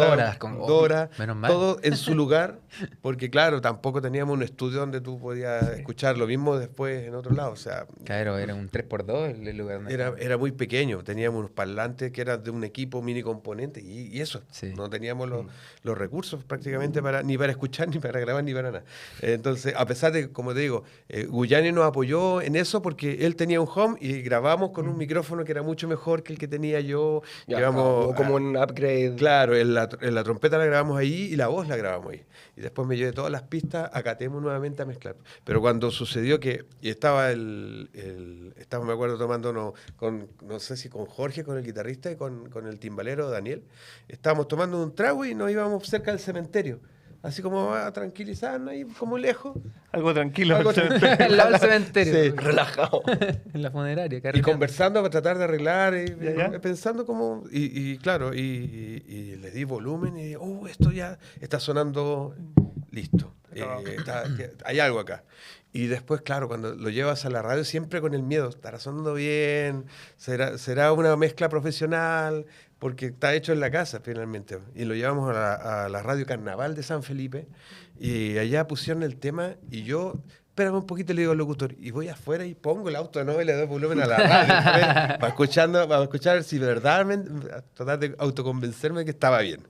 Dora, menos mal. Todo en su lugar, porque claro, tampoco teníamos un estudio donde tú podías escuchar lo mismo después en otro lado. O sea, Claro, era un 3x2 el lugar donde estábamos. era muy pequeño. Teníamos unos parlantes que eran de un equipo mini componente y eso. Sí. No teníamos los recursos prácticamente ni para escuchar, ni para grabar, ni para nada. Entonces, a pesar de, como te digo, Guyani nos apoyó en eso porque él tenía un home y grabamos con un micrófono que era mucho mejor que el que tenía yo. Ya, Llevamos como un upgrade. Claro, en la trompeta la grabamos ahí y la voz la grabamos ahí. Y después me llevé todas las pistas, acatemos nuevamente a mezclar. Pero cuando sucedió que estaba estaba, me acuerdo, tomando no sé si con Jorge, con el guitarrista y con el timbalero Daniel, estábamos tomando un trago y nos íbamos cerca del cementerio. Así como a tranquilizarnos ahí, como lejos. Algo tranquilo. Algo Al lado del cementerio. Sí. Relajado. En la funeraria. Y carreteando. conversando para tratar de arreglar, Ya. pensando como... Y claro, y le di volumen y esto ya está sonando listo. Hay algo acá. Y después, claro, cuando lo llevas a la radio, siempre con el miedo, ¿estará sonando bien? ¿Será una mezcla profesional? Porque está hecho en la casa, finalmente. Y lo llevamos a la Radio Carnaval de San Felipe, y allá pusieron el tema, y yo... Espérame un poquito, le digo al locutor, y voy afuera y pongo el auto de nuevo y le doy volumen a la radio para escuchar si verdaderamente, tratar de autoconvencerme que estaba bien.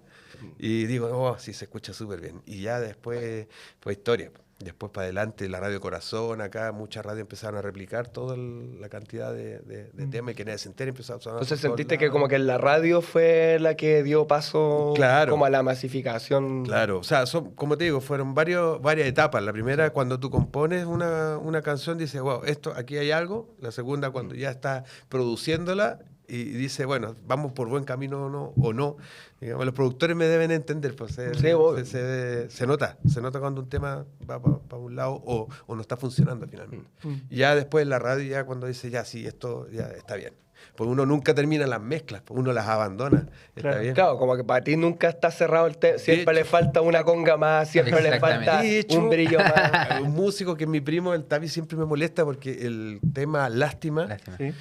Y digo, sí, se escucha súper bien. Y ya después fue historia. Después para adelante, la Radio Corazón, acá muchas radios empezaron a replicar toda la cantidad de temas, y que nadie se entera, empezó a sonar. Entonces por todos sentiste que lados. como que la radio fue la que dio paso Claro. como a la masificación. Claro, o sea, como te digo, fueron varias etapas. La primera, cuando tú compones una canción, dices, wow, aquí hay algo. La segunda, cuando ya estás produciéndola y dices, bueno, vamos por buen camino o no. Digamos, los productores me deben entender, pues Sí, obvio. se nota cuando un tema va para un lado o no está funcionando finalmente. Y ya después en la radio, ya cuando dice, ya sí, esto ya está bien. Pues uno nunca termina las mezclas, pues uno las abandona. Está Claro. bien. Claro, como que para ti nunca está cerrado el tema. Siempre De le falta una conga más, siempre le Exactamente. falta De hecho, un brillo más. un músico que es mi primo, el Tavi, siempre me molesta porque el tema Lástima, Lástima. Sí.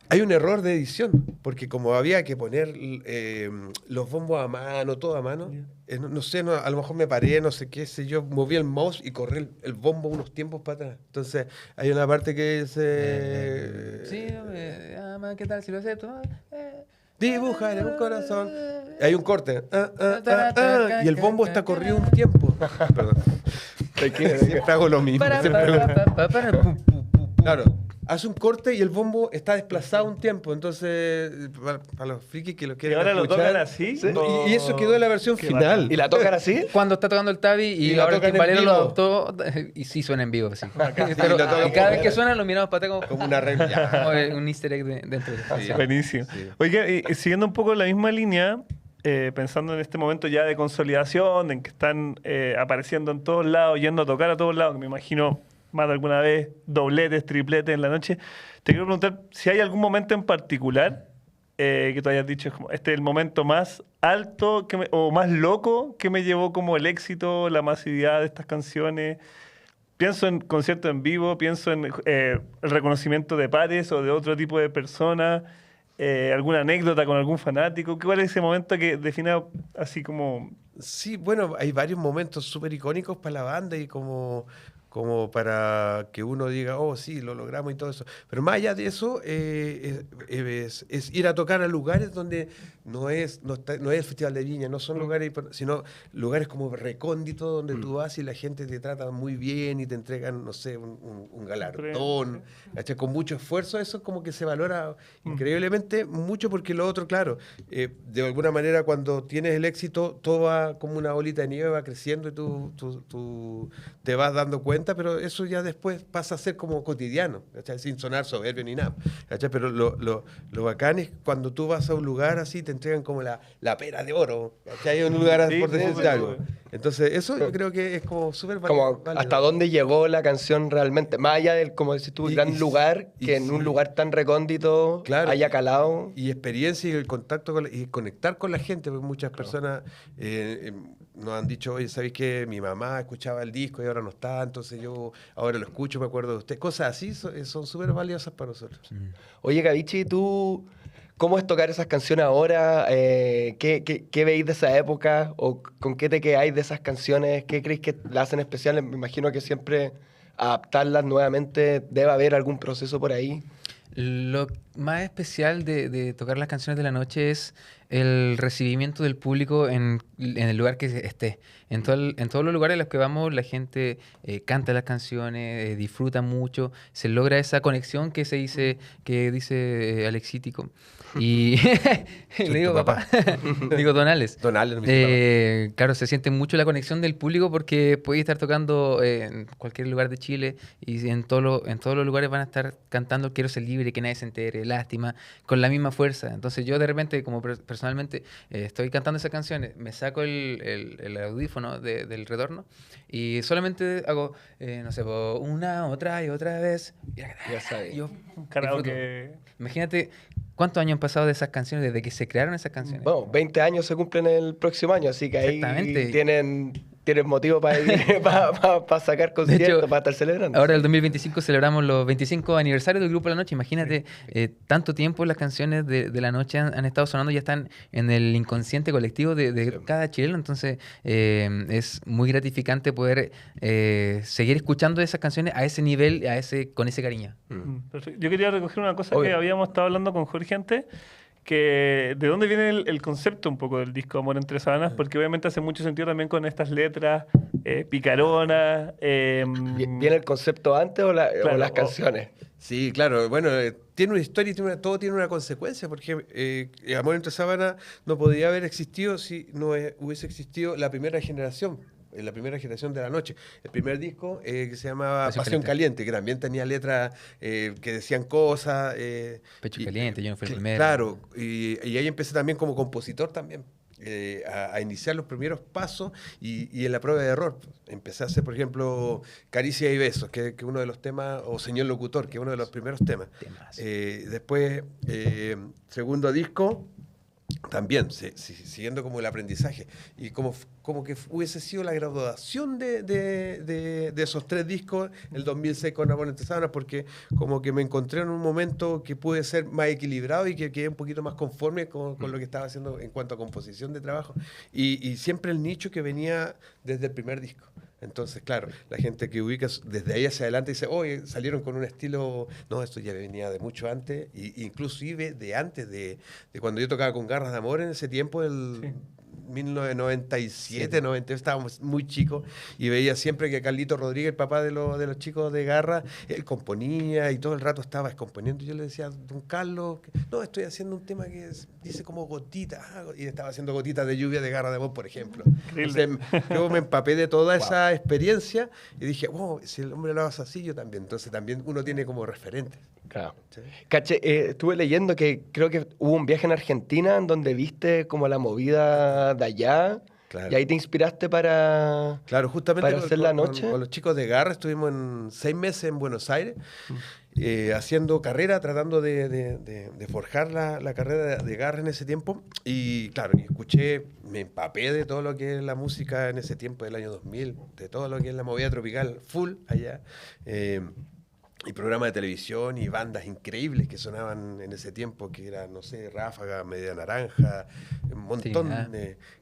hay un error de edición, porque como había que poner los bombos a mano, todo a mano, no sé, a lo mejor me paré, no sé qué sé yo, moví el mouse y corrí el bombo unos tiempos para atrás. Entonces hay una parte que dice... Sí, ¿qué tal si lo acepto? Dibujar en un corazón. Hay un corte. Y el bombo está corrido un tiempo. Perdón. Siempre hago lo mismo. Claro, hace un corte y el bombo está desplazado un tiempo. Entonces, para los frikis que lo ¿Y quieren ahora lo escuchar, tocan así? y eso quedó en la versión Qué final. ¿Y la tocan así? Cuando está tocando el Tavi y la ahora el tocan en timbalero lo vivo. adoptó y sí suena en vivo. Sí. lo Pero, tocan y cada vez por- que suena lo miramos para atrás Como una regla. como un easter egg dentro de Sí. Buenísimo. Sí. Oiga, y siguiendo un poco la misma línea, pensando en este momento ya de consolidación, en que están apareciendo en todos lados, yendo a tocar a todos lados, que me imagino más de alguna vez, dobletes, tripletes en la noche, te quiero preguntar si hay algún momento en particular que tú hayas dicho, como, este es el momento más alto o más loco que me llevó como el éxito, la masividad de estas canciones. Pienso en conciertos en vivo, pienso en el reconocimiento de pares o de otro tipo de personas, alguna anécdota con algún fanático. ¿Cuál es ese momento que define así como... Sí, bueno, hay varios momentos súper icónicos para la banda y como para que uno diga, oh, sí, lo logramos y todo eso. Pero más allá de eso, es ir a tocar a lugares donde no es el Festival de Viña, no son lugares, sino lugares como recónditos donde tú vas y la gente te trata muy bien y te entregan, no sé, un galardón, ¿cachai? Con mucho esfuerzo. Eso como que se valora increíblemente mucho, porque lo otro, claro, de alguna manera cuando tienes el éxito, todo va va como una bolita de nieve, va creciendo y tú te vas dando cuenta, pero eso ya después pasa a ser como cotidiano, ¿cachai? Sin sonar soberbio ni nada, ¿cachai? Pero lo bacán es cuando tú vas a un lugar así, te entregan como la pera de oro, ¿cachai? En un lugar, por decirte algo. Entonces, eso yo creo que es como súper válido. Como hasta dónde llegó la canción realmente, más allá del, como decís tú, gran lugar, que en un lugar tan recóndito haya calado. Y experiencia y el contacto y conectar con la gente, porque muchas personas nos han dicho, oye, ¿sabéis que mi mamá escuchaba el disco y ahora no está? Entonces yo ahora lo escucho, me acuerdo de usted. Cosas así son súper valiosas para nosotros. Oye, Gavichi, ¿tú cómo es tocar esas canciones ahora? ¿Qué veis de esa época? ¿O con qué te quedáis de esas canciones? ¿Qué creéis que la hacen especiales? Me imagino que siempre adaptarlas nuevamente debe haber algún proceso por ahí. Lo más especial de tocar las canciones de la noche es el recibimiento del público en el lugar que esté. En todos los lugares a los que vamos, la gente canta las canciones, disfruta mucho, se logra esa conexión que dice Alexítico. Y le digo papá, digo Donales. Donales. Claro, se siente mucho la conexión del público porque puede estar tocando en cualquier lugar de Chile y en todos los lugares van a estar cantando Quiero ser libre, que nadie se entere, Lástima, con la misma fuerza. Entonces yo de repente, como personalmente, estoy cantando esas canciones, me saco el audífono del retorno y solamente hago, no sé, una, otra y otra vez. Ya sabes. Yo un karaoke. Imagínate cuántos años han pasado de esas canciones, desde que se crearon esas canciones. Bueno, 20 años se cumplen el próximo año, así que ahí tienen motivo para sacar conciertos, para estar celebrando. Ahora, el 2025, celebramos los 25 aniversarios del Grupo La Noche. Imagínate, tanto tiempo las canciones de La Noche han estado sonando, ya están en el inconsciente colectivo de cada chileno. Entonces, es muy gratificante poder seguir escuchando esas canciones a ese nivel, con ese cariño. Perfecto. Yo quería recoger una cosa que habíamos estado hablando con Jorge antes, que de dónde viene el concepto un poco del disco Amor entre Sábanas, porque obviamente hace mucho sentido también con estas letras picaronas. ¿Viene el concepto antes o las canciones? Sí, claro. Bueno, tiene una historia y todo tiene una consecuencia, porque Amor entre Sábanas no podría haber existido si no hubiese existido la primera generación de La Noche. El primer disco que se llamaba Pasión Caliente, que también tenía letras que decían cosas. Pecho Caliente, yo no fui el primero. Claro, y ahí empecé también como compositor también. A iniciar los primeros pasos y en la prueba de error. Empecé a hacer, por ejemplo, Caricia y Besos, que es uno de los temas, o Señor Locutor, que es uno de los primeros temas. Después, segundo disco, también siguiendo como el aprendizaje y como que hubiese sido la graduación de esos 3 discos el 2006 con Amor entre Sábanas, porque como que me encontré en un momento que pude ser más equilibrado y que quedé un poquito más conforme con lo que estaba haciendo en cuanto a composición de trabajo y siempre el nicho que venía desde el primer disco. Entonces, claro, la gente que ubica desde ahí hacia adelante dice, oye, salieron con un estilo... No, esto ya venía de mucho antes, inclusive de antes de cuando yo tocaba con Garras de Amor en ese tiempo, 1997, 98, estábamos muy chicos y veía siempre que Carlito Rodríguez, el papá de los chicos de Garra, él componía y todo el rato estaba componiendo. Yo le decía, don Carlos, no, estoy haciendo un tema que dice como gotitas, y estaba haciendo gotitas de lluvia de Garra de Amor, por ejemplo. Entonces, yo me empapé de toda esa experiencia y dije, wow, si el hombre lo hace así, yo también. Entonces también uno tiene como referentes. Claro. ¿Sí? Caché, estuve leyendo que creo que hubo un viaje en Argentina en donde viste como la movida de allá. Claro. Y ahí te inspiraste para hacer La Noche. Con los chicos de Garra estuvimos 6 meses en Buenos Aires haciendo carrera, tratando de forjar la carrera de Garra en ese tiempo. Y claro, me empapé de todo lo que es la música en ese tiempo del año 2000, de todo lo que es la movida tropical full allá. Y programas de televisión y bandas increíbles que sonaban en ese tiempo, que eran, no sé, Ráfaga, Media Naranja, un montón,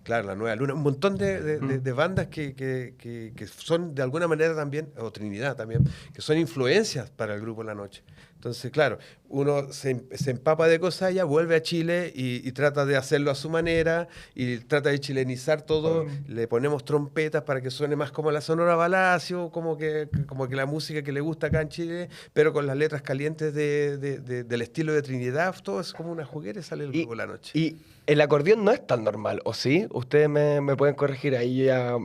claro, La Nueva Luna, un montón de bandas que son de alguna manera también, o Trinidad también, que son influencias para el grupo La Noche. Entonces, claro, uno se empapa de cosas allá, vuelve a Chile y trata de hacerlo a su manera y trata de chilenizar todo. Le ponemos trompetas para que suene más como la Sonora Palacio, como que la música que le gusta acá en Chile, pero con las letras calientes del estilo de Trinidad. Todo es como una juguera y sale el grupo La Noche. Y El acordeón no es tan normal, ¿o sí? Ustedes me pueden corregir, ahí ya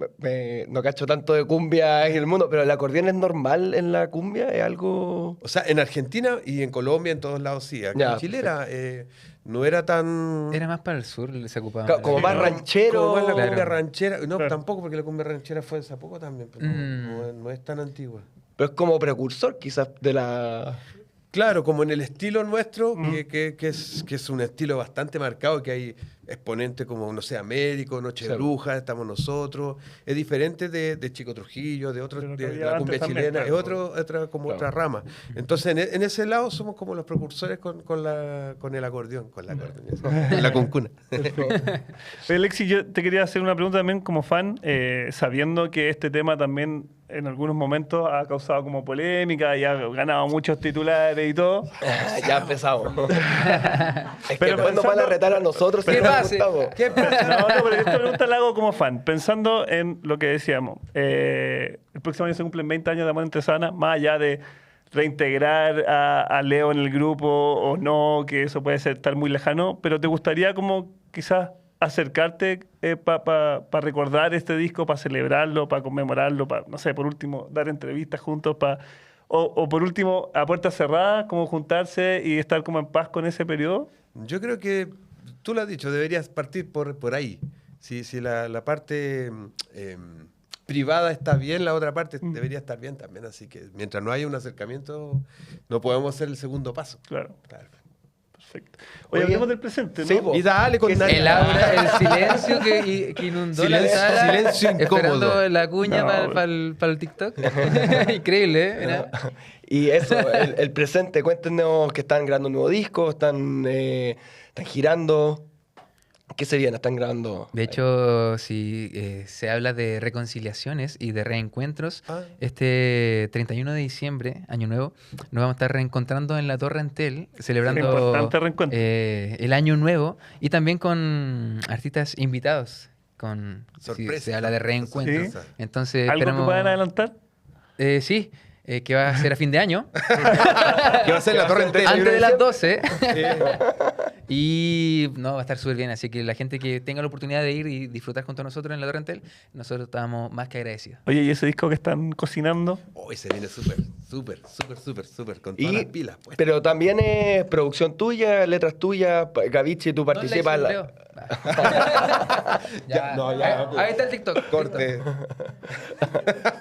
no cacho tanto de cumbia en el mundo, pero ¿el acordeón es normal en la cumbia? ¿Es algo...? O sea, en Argentina y en Colombia, en todos lados sí. Aquí Ya, en Chile no era tan... Era más para el sur, se ocupaba. Como más ranchero. Como más la Claro. cumbia ranchera. No, Claro. tampoco, porque la cumbia ranchera fue hace poco también, pero no es tan antigua. Pero es como precursor quizás de la... Claro, como en el estilo nuestro, que es un estilo bastante marcado, que hay exponentes como, no sé, Américo, Noche de Sí. Brujas, estamos nosotros. Es diferente de Chico Trujillo, de otros, De lo que de había la antes cumbia también, chilena, claro. es Claro. otra rama. Entonces, en ese lado somos como los precursores con el acordeón, con la concuna. Oye, Alexis, yo te quería hacer una pregunta también como fan, sabiendo que este tema también en algunos momentos ha causado como polémica y ha ganado muchos titulares y todo. Ya empezamos. Es que Pero después nos van a pensando- retar a nosotros. si ¿Qué no nos pase? gustamos. No, pero esta pregunta la hago como fan, pensando en lo que decíamos. El próximo año se cumplen 20 años de Amor Entre Sanas, más allá de reintegrar a Leo en el grupo o no, que eso puede estar muy lejano, pero ¿te gustaría como quizás acercarte para recordar este disco, para celebrarlo, para conmemorarlo, para, no sé, por último, dar entrevistas juntos, o por último, a puertas cerradas, como juntarse y estar como en paz con ese periodo? Yo creo que, tú lo has dicho, deberías partir por ahí. Si la parte privada está bien, la otra parte debería estar bien también. Así que mientras no haya un acercamiento, no podemos hacer el segundo paso. Claro. Claro. Perfecto. Oye, Oye, hablemos del presente, ¿no? sí, po. Y dale con El aura, el silencio que inundó la Silencio- sala, silencio incómodo. esperando la cuña No, para el TikTok. Increíble, ¿eh? Mira. Y eso, el presente, cuéntenos que están grabando un nuevo disco, están girando. ¿Qué se viene? ¿Están grabando? De hecho, si se habla de reconciliaciones y de reencuentros, este 31 de diciembre, Año Nuevo, nos vamos a estar reencontrando en la Torre Entel, celebrando Importante reencuentro. el Año Nuevo y también con artistas invitados. Si Sorpresa. se habla de reencuentros. Sí. Entonces, ¿Algo que esperamos- puedan adelantar? Sí, que va a ser a fin de año. Que va a ser la torre entera. Antes de las 12. Y no, va a estar súper bien. Así que la gente que tenga la oportunidad de ir y disfrutar junto a nosotros en la Torrentel, nosotros estamos más que agradecidos. Oye, ¿y ese disco que están cocinando? Hoy se viene súper, con todas las pilas. Pues. Pero también es producción tuya, letras tuyas, Gavichi, tú participas. No, ya, no, ya, ahí está el TikTok. Corte.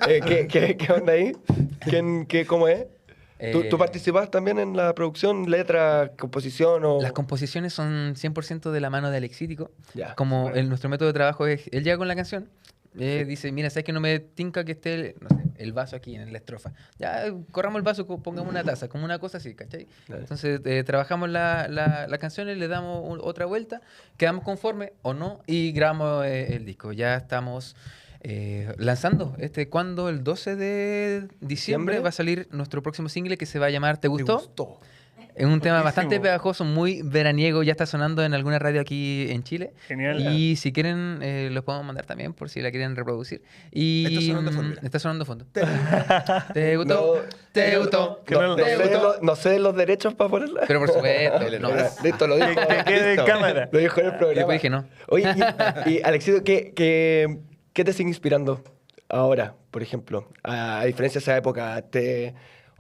¿Qué onda ahí? ¿Cómo es? ¿Tú Eh, participas también en la producción, letra, composición o...? Las composiciones son 100% de la mano de Alexítico. Ya, Como nuestro método de trabajo es, él llega con la canción, dice, mira, ¿sabes que no me tinca que esté no sé, el vaso aquí en la estrofa? Ya, corramos el vaso, pongamos una taza, como una cosa así, ¿cachai? Dale. Entonces trabajamos la canción y le damos otra vuelta, quedamos conforme o no y grabamos el disco. Ya estamos... lanzando cuando el 12 de diciembre va a salir nuestro próximo single que se va a llamar ¿Te gustó? Es un tema bastante Buenísimo. pegajoso, muy veraniego, ya está sonando en alguna radio aquí en Chile. Genial. Y si quieren, los podemos mandar también por si la quieren reproducir. Y Está sonando de fondo, mira. está sonando de fondo. ¿Te gustó? No, ¿Te gustó? Que No, no- no sé no sé los derechos para ponerla. Pero por supuesto, no. Listo, lo dijo. Que quede en cámara. Lo dijo en el programa. Después dije no. Oye, y Alexito, ¿qué te sigue inspirando ahora, por ejemplo? A diferencia de esa época,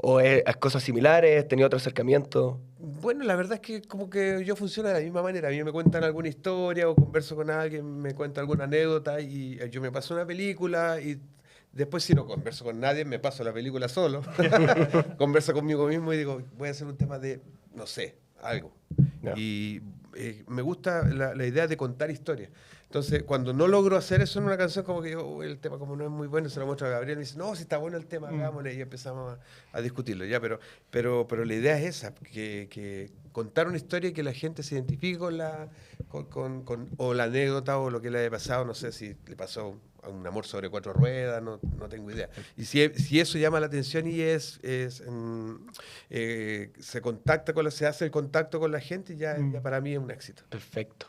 ¿o es cosas similares? ¿Tenía otro acercamiento? Bueno, la verdad es que como que yo funciono de la misma manera. A mí me cuentan alguna historia o converso con alguien, me cuenta alguna anécdota y yo me paso una película y después si no converso con nadie me paso la película solo. Converso conmigo mismo y digo, voy a hacer un tema de, no sé, algo. Ya. Y me gusta la idea de contar historias. Entonces, cuando no logro hacer eso en una canción, como que yo, el tema como no es muy bueno, se lo muestro a Gabriel y me dice, no, si está bueno el tema, hagámosle, y empezamos a discutirlo. Ya, pero la idea es esa, que contar una historia y que la gente se identifique con o la anécdota o lo que le haya pasado, no sé si le pasó a un amor sobre 4 ruedas, no tengo idea. Y si eso llama la atención y se hace el contacto con la gente, ya para mí es un éxito. Perfecto.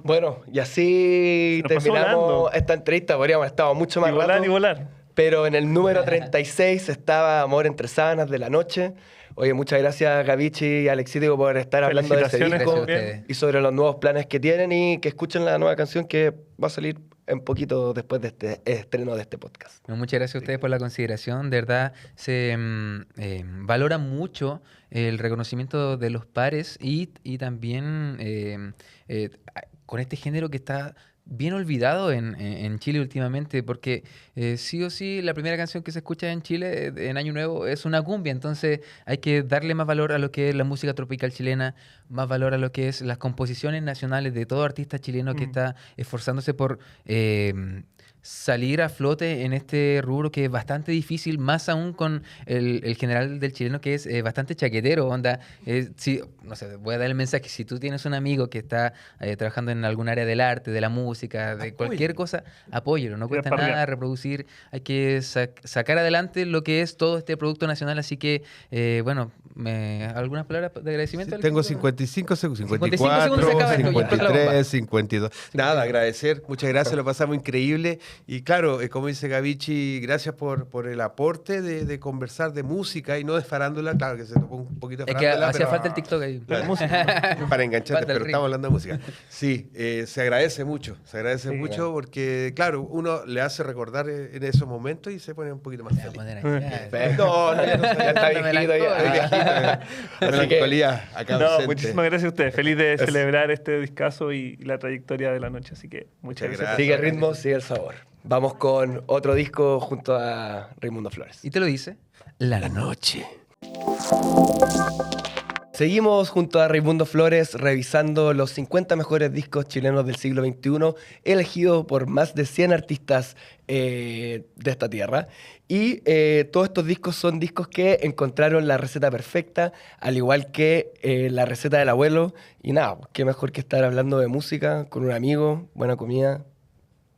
Bueno, y así Se nos pasó terminamos volando. esta entrevista. Podríamos haber estado mucho más Y volar rato. y volar. Pero en el número 36 estaba Amor entre sábanas de la noche. Oye, muchas gracias Gavichi y Alexito por estar hablando de ese disco y sobre los nuevos planes que tienen y que escuchen la nueva canción que va a salir un poquito después de este estreno de este podcast. Muchas gracias a ustedes por la consideración. De verdad, se valora mucho el reconocimiento de los pares y también con este género que está bien olvidado en Chile últimamente, porque sí o sí la primera canción que se escucha en Chile en Año Nuevo es una cumbia, entonces hay que darle más valor a lo que es la música tropical chilena, más valor a lo que es las composiciones nacionales de todo artista chileno que está esforzándose por salir a flote en este rubro que es bastante difícil, más aún con el general del chileno que es bastante chaquetero, onda. Si, no sé, voy a dar el mensaje, si tú tienes un amigo que está trabajando en algún área del arte, de la música, de cualquier cosa, apóyelo, no cuesta nada reproducir, hay que sacar adelante lo que es todo este producto nacional, así que, bueno, ¿algunas palabras de agradecimiento? Sí, tengo 55 segundos, 54, 53, 52. Nada, agradecer, muchas gracias, lo pasamos increíble. Y claro, como dice Gavichi, gracias por el aporte de conversar de música y no de farándula. Claro que se tocó un poquito de farándula. Es que hacía falta el TikTok ahí. Para engancharte, pero estamos hablando de música. Sí, se agradece mucho. Se agradece mucho porque, claro, uno le hace recordar en esos momentos y se pone un poquito más feliz. No, ya está viejito. Melancolía acá. No, muchísimas gracias a ustedes. Feliz de celebrar este discazo y la trayectoria de la noche. Así que muchas gracias. Sigue el ritmo, sigue el sabor. Vamos con otro disco junto a Raimundo Flores. ¿Y te lo dice? La noche. Seguimos junto a Raimundo Flores revisando los 50 mejores discos chilenos del siglo XXI, elegidos por más de 100 artistas de esta tierra. Y todos estos discos son discos que encontraron la receta perfecta, al igual que la receta del abuelo. Y nada, qué mejor que estar hablando de música con un amigo, buena comida.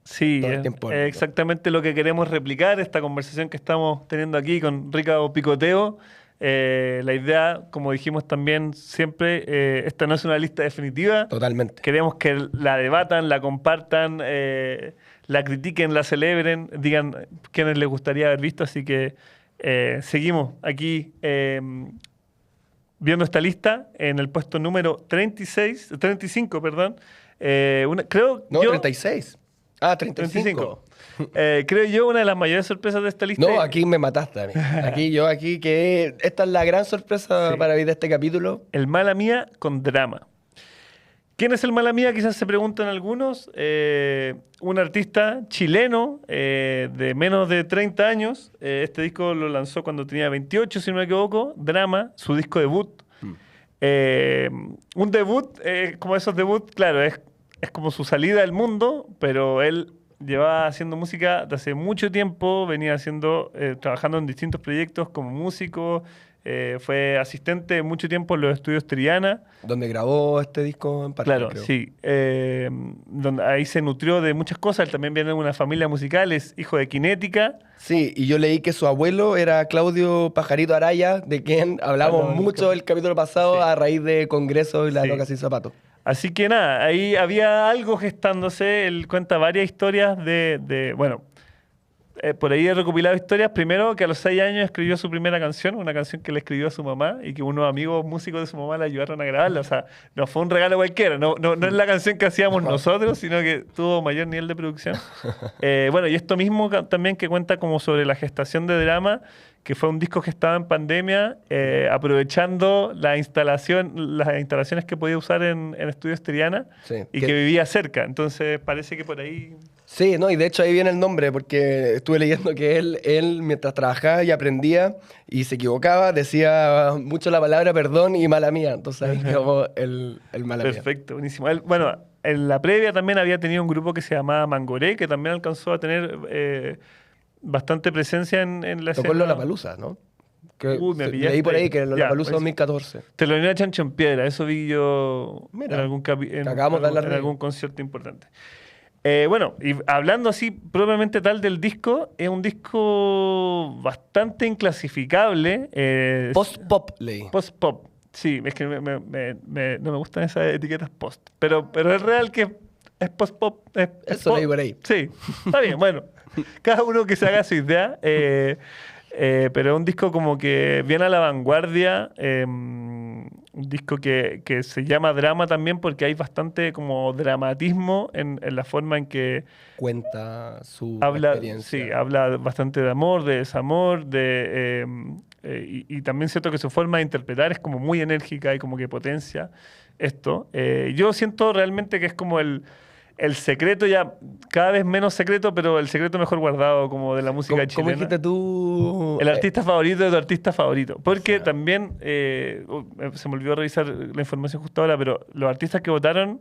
Sí, exactamente lo que queremos replicar, esta conversación que estamos teniendo aquí con Ricardo Picoteo. La idea, como dijimos también siempre, esta no es una lista definitiva. Totalmente. Queremos que la debatan, la compartan, la critiquen, la celebren, digan quiénes les gustaría haber visto. Así que seguimos aquí viendo esta lista en el puesto número 35, perdón. Creo no, yo, 36. Ah, 35. Creo yo una de las mayores sorpresas de esta lista. No, aquí me mataste a mí. Aquí que esta es la gran sorpresa para mí de este capítulo. El Mala Mía con drama. ¿Quién es el Mala Mía? Quizás se preguntan algunos. Un artista chileno de menos de 30 años. Este disco lo lanzó cuando tenía 28, si no me equivoco. Drama, su disco debut. Un debut, como esos debuts, claro, es como su salida al mundo, pero él llevaba haciendo música desde hace mucho tiempo, venía trabajando en distintos proyectos como músico, fue asistente mucho tiempo en los estudios Triana. Donde grabó este disco en parte, claro, creo. sí. Ahí se nutrió de muchas cosas, él también viene de una familia musical, es hijo de Kinética. Sí, y yo leí que su abuelo era Claudio Pajarito Araya, de quien hablamos mucho el capítulo pasado a raíz de Congreso y la Loca Sin Zapatos. Así que nada, ahí había algo gestándose. Él cuenta varias historias por ahí he recopilado historias. Primero, que a los 6 años escribió su primera canción, una canción que le escribió a su mamá y que unos amigos músicos de su mamá le ayudaron a grabarla. O sea, no fue un regalo cualquiera. No es la canción que hacíamos nosotros, sino que tuvo mayor nivel de producción. Y esto mismo también que cuenta como sobre la gestación de Drama, que fue un disco que estaba en pandemia, aprovechando las instalaciones que podía usar en Estudios Triana y que vivía cerca. Entonces parece que por ahí... Sí, no, y de hecho ahí viene el nombre, porque estuve leyendo que él mientras trabajaba y aprendía y se equivocaba, decía mucho la palabra perdón y mala mía. Entonces ahí quedó el mala mía. Perfecto, buenísimo. En la previa también había tenido un grupo que se llamaba Mangoré, que también alcanzó a tener bastante presencia en la escena. Tocó en Lollapalooza, ¿no? Leí por ahí que en Lollapalooza 2014. Telonera Chancho en Piedra, eso vi yo en algún concierto importante. Y hablando así propiamente tal del disco, es un disco bastante inclasificable. Post-pop, leí. Post-pop, sí, es que no me gustan esas etiquetas post. Pero es real que es post-pop. Eso leí por ahí. Sí, está bien, bueno. cada uno que se haga su idea. Pero es un disco como que viene a la vanguardia, un disco que se llama Drama también porque hay bastante como dramatismo en la forma en que cuenta su habla, experiencia. sí, habla bastante de amor, de desamor, y también siento que su forma de interpretar es como muy enérgica y como que potencia esto. Yo siento realmente que es como el secreto, ya cada vez menos secreto, pero el secreto mejor guardado como de la música chilena. ¿Cómo dijiste tú? El artista favorito de tu artista favorito. Porque también, se me olvidó revisar la información justo ahora, pero los artistas que votaron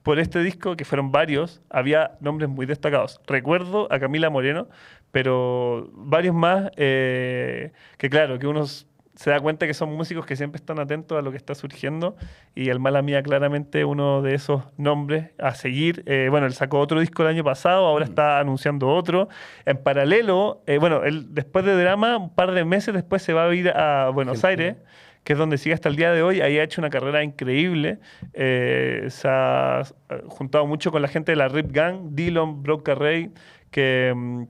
por este disco, que fueron varios, había nombres muy destacados. Recuerdo a Camila Moreno, pero varios más que claro, que unos se da cuenta que son músicos que siempre están atentos a lo que está surgiendo y el Mala Mía claramente uno de esos nombres a seguir. Bueno, él sacó otro disco el año pasado, ahora está anunciando otro. En paralelo, bueno, él después de Drama, un par de meses después se va a ir a Buenos Aires, que es donde sigue hasta el día de hoy. Ahí ha hecho una carrera increíble. Se ha juntado mucho con la gente de la Rip Gang, Dillon, Broca Ray, que...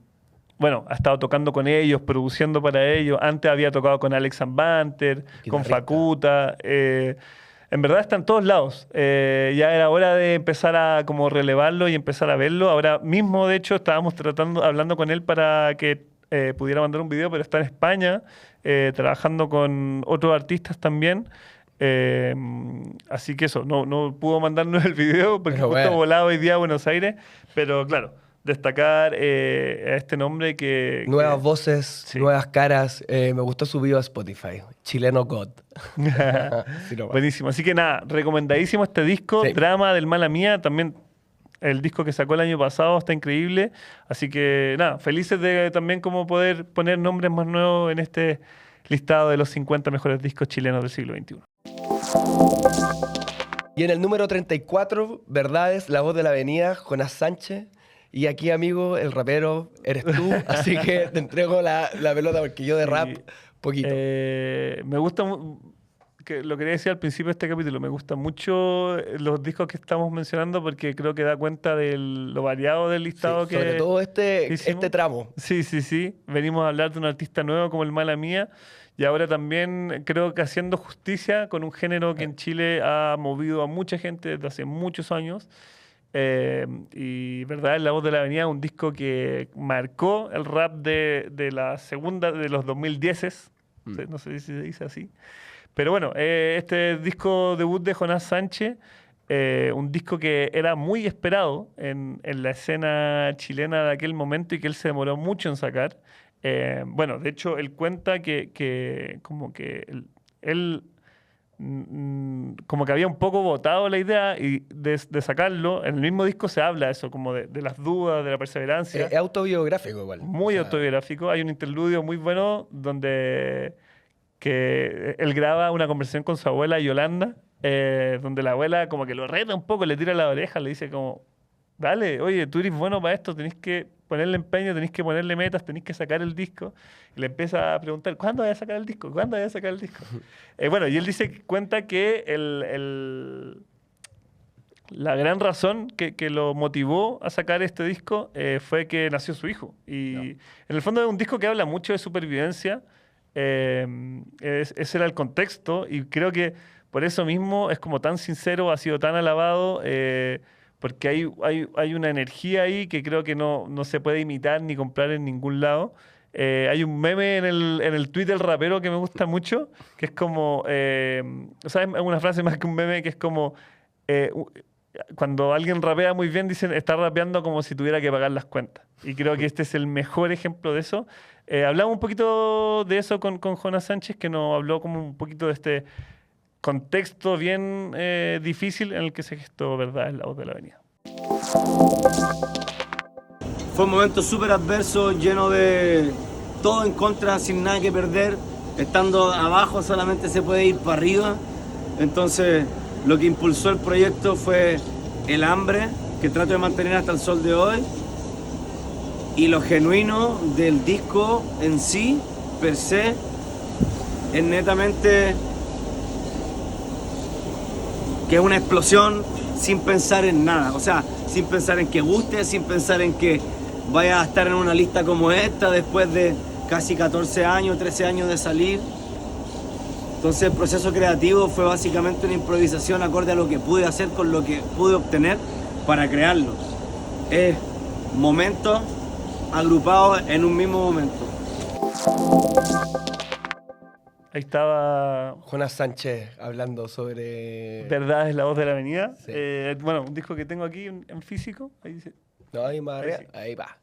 bueno, ha estado tocando con ellos, produciendo para ellos. Antes había tocado con Alex Banter, con Facuta. En verdad está en todos lados. Ya era hora de empezar a como relevarlo y empezar a verlo. Ahora mismo, de hecho, estábamos hablando con él para que pudiera mandar un video, pero está en España, trabajando con otros artistas también. Así que eso, no pudo mandarnos el video porque justo volaba hoy día a Buenos Aires. Pero claro, destacar a este nombre que... Nuevas voces, nuevas caras. Me gustó su video a Spotify. Chileno God. Buenísimo. Así que nada, recomendadísimo este disco. Sí. Drama del Mala Mía. También el disco que sacó el año pasado está increíble. Así que nada, felices de también como poder poner nombres más nuevos en este listado de los 50 mejores discos chilenos del siglo XXI. Y en el número 34, Verdades, La Voz de la Avenida, Jonás Sánchez. Y aquí, amigo, el rapero eres tú, así que te entrego la pelota porque yo de rap, poquito. Me gusta, que lo quería decir al principio de este capítulo, me gustan mucho los discos que estamos mencionando porque creo que da cuenta de lo variado del listado que... Sobre todo este tramo. Sí. Venimos a hablar de un artista nuevo como el Mala Mía y ahora también creo que haciendo justicia con un género que en Chile ha movido a mucha gente desde hace muchos años. Y verdad, La Voz de la Avenida, un disco que marcó el rap de la segunda de los 2010s, no sé si se dice así, pero bueno, este disco debut de Jonás Sánchez, un disco que era muy esperado en la escena chilena de aquel momento y que él se demoró mucho en sacar. Bueno, de hecho él cuenta que como que él como que había un poco votado la idea y de sacarlo. En el mismo disco se habla eso, como de las dudas, de la perseverancia. Es autobiográfico igual. Muy autobiográfico. Hay un interludio muy bueno donde que él graba una conversación con su abuela Yolanda, donde la abuela como que lo reta un poco, le tira la oreja, le dice como, dale, oye, tú eres bueno para esto, tenés que ponerle empeño, tenés que ponerle metas, tenés que sacar el disco. Y le empieza a preguntar, ¿cuándo vas a sacar el disco? ¿Cuándo vas a sacar el disco? Bueno, y él cuenta que la gran razón que lo motivó a sacar este disco fue que nació su hijo. Y en el fondo es un disco que habla mucho de supervivencia. Ese era el contexto y creo que por eso mismo es como tan sincero, ha sido tan alabado, porque hay una energía ahí que creo que no se puede imitar ni comprar en ningún lado. Hay un meme en el tweet del rapero que me gusta mucho, que es como, o sea, es una frase más que un meme, que es como, cuando alguien rapea muy bien, dicen, está rapeando como si tuviera que pagar las cuentas. Y creo que este es el mejor ejemplo de eso. Hablamos un poquito de eso con Jonás Sánchez, que nos habló como un poquito de este contexto bien difícil en el que se gestó Verdad en La Voz de la Avenida. Fue un momento súper adverso, lleno de todo en contra, sin nada que perder. Estando abajo solamente se puede ir para arriba. Entonces, lo que impulsó el proyecto fue el hambre, que trato de mantener hasta el sol de hoy, y lo genuino del disco en sí, per se, es netamente que es una explosión sin pensar en nada, o sea, sin pensar en que guste, sin pensar en que vaya a estar en una lista como esta después de casi 14 años, 13 años de salir. Entonces el proceso creativo fue básicamente una improvisación acorde a lo que pude hacer con lo que pude obtener para crearlo. Es momentos agrupados en un mismo momento. Ahí estaba Jonas Sánchez hablando sobre... Verdad es la voz de la avenida. Sí. Bueno, un disco que tengo aquí en físico. Ahí dice. No, ahí más arriba. sí. Ahí va.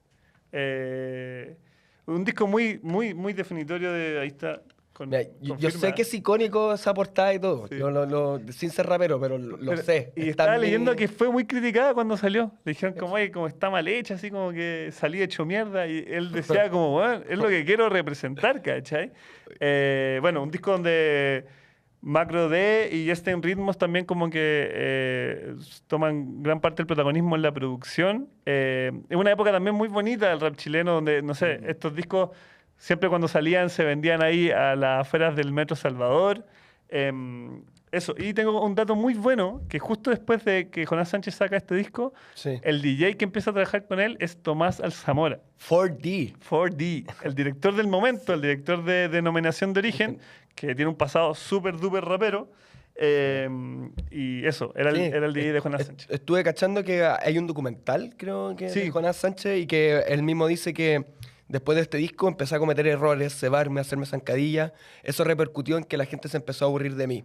Un disco muy definitorio de... Ahí está. Mira, yo sé que es icónico esa portada y todo. Sí. Sin ser rapero, pero lo sé. Y Está estaba en mi- leyendo que fue muy criticada cuando salió. Le dijeron como, "Ay, como está mal hecha, así como que salí hecho mierda". Y él decía como, bueno, es lo que quiero representar, ¿cachai? Bueno, un disco donde Macro D y Justin Ritmos también como que toman gran parte del protagonismo en la producción. Es una época también muy bonita del rap chileno, donde, no sé, estos discos siempre cuando salían se vendían ahí a las afueras del Metro Salvador. Eso, y tengo un dato muy bueno, que justo después de que Jonas Sánchez saca este disco, Sí. el DJ que empieza a trabajar con él es Tomás Alzamora. 4D. 4D, el director del momento, el director de Denominación de Origen, que tiene un pasado súper duper rapero. Y eso, era Sí. el DJ de Jonas Sánchez. Estuve cachando que hay un documental, creo que, Sí. de Jonas Sánchez, y que él mismo dice que después de este disco empecé a cometer errores, cebarme, hacerme zancadillas. Eso repercutió en que la gente se empezó a aburrir de mí.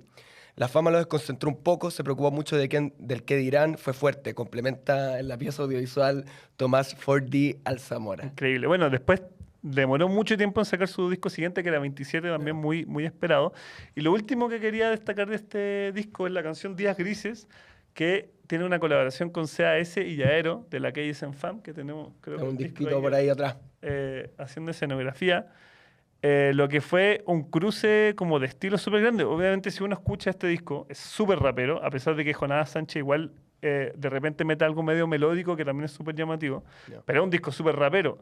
La fama lo desconcentró un poco, se preocupó mucho del qué dirán, fue fuerte. Complementa en la pieza audiovisual Tomás 4D Alzamora. Increíble. Bueno, después demoró mucho tiempo en sacar su disco siguiente, que era 27, también muy esperado. Y lo último que quería destacar de este disco es la canción Días Grises, que tiene una colaboración con CAS y Yaero, de la que es en FAM, que tenemos, creo que Un el disco disquito por ahí atrás. haciendo escenografía. Lo que fue un cruce como de estilo súper grande. Obviamente, si uno escucha este disco, es súper rapero, a pesar de que Jonas Sánchez igual de repente mete algo medio melódico, que también es súper llamativo. Yeah. Pero es un disco súper rapero.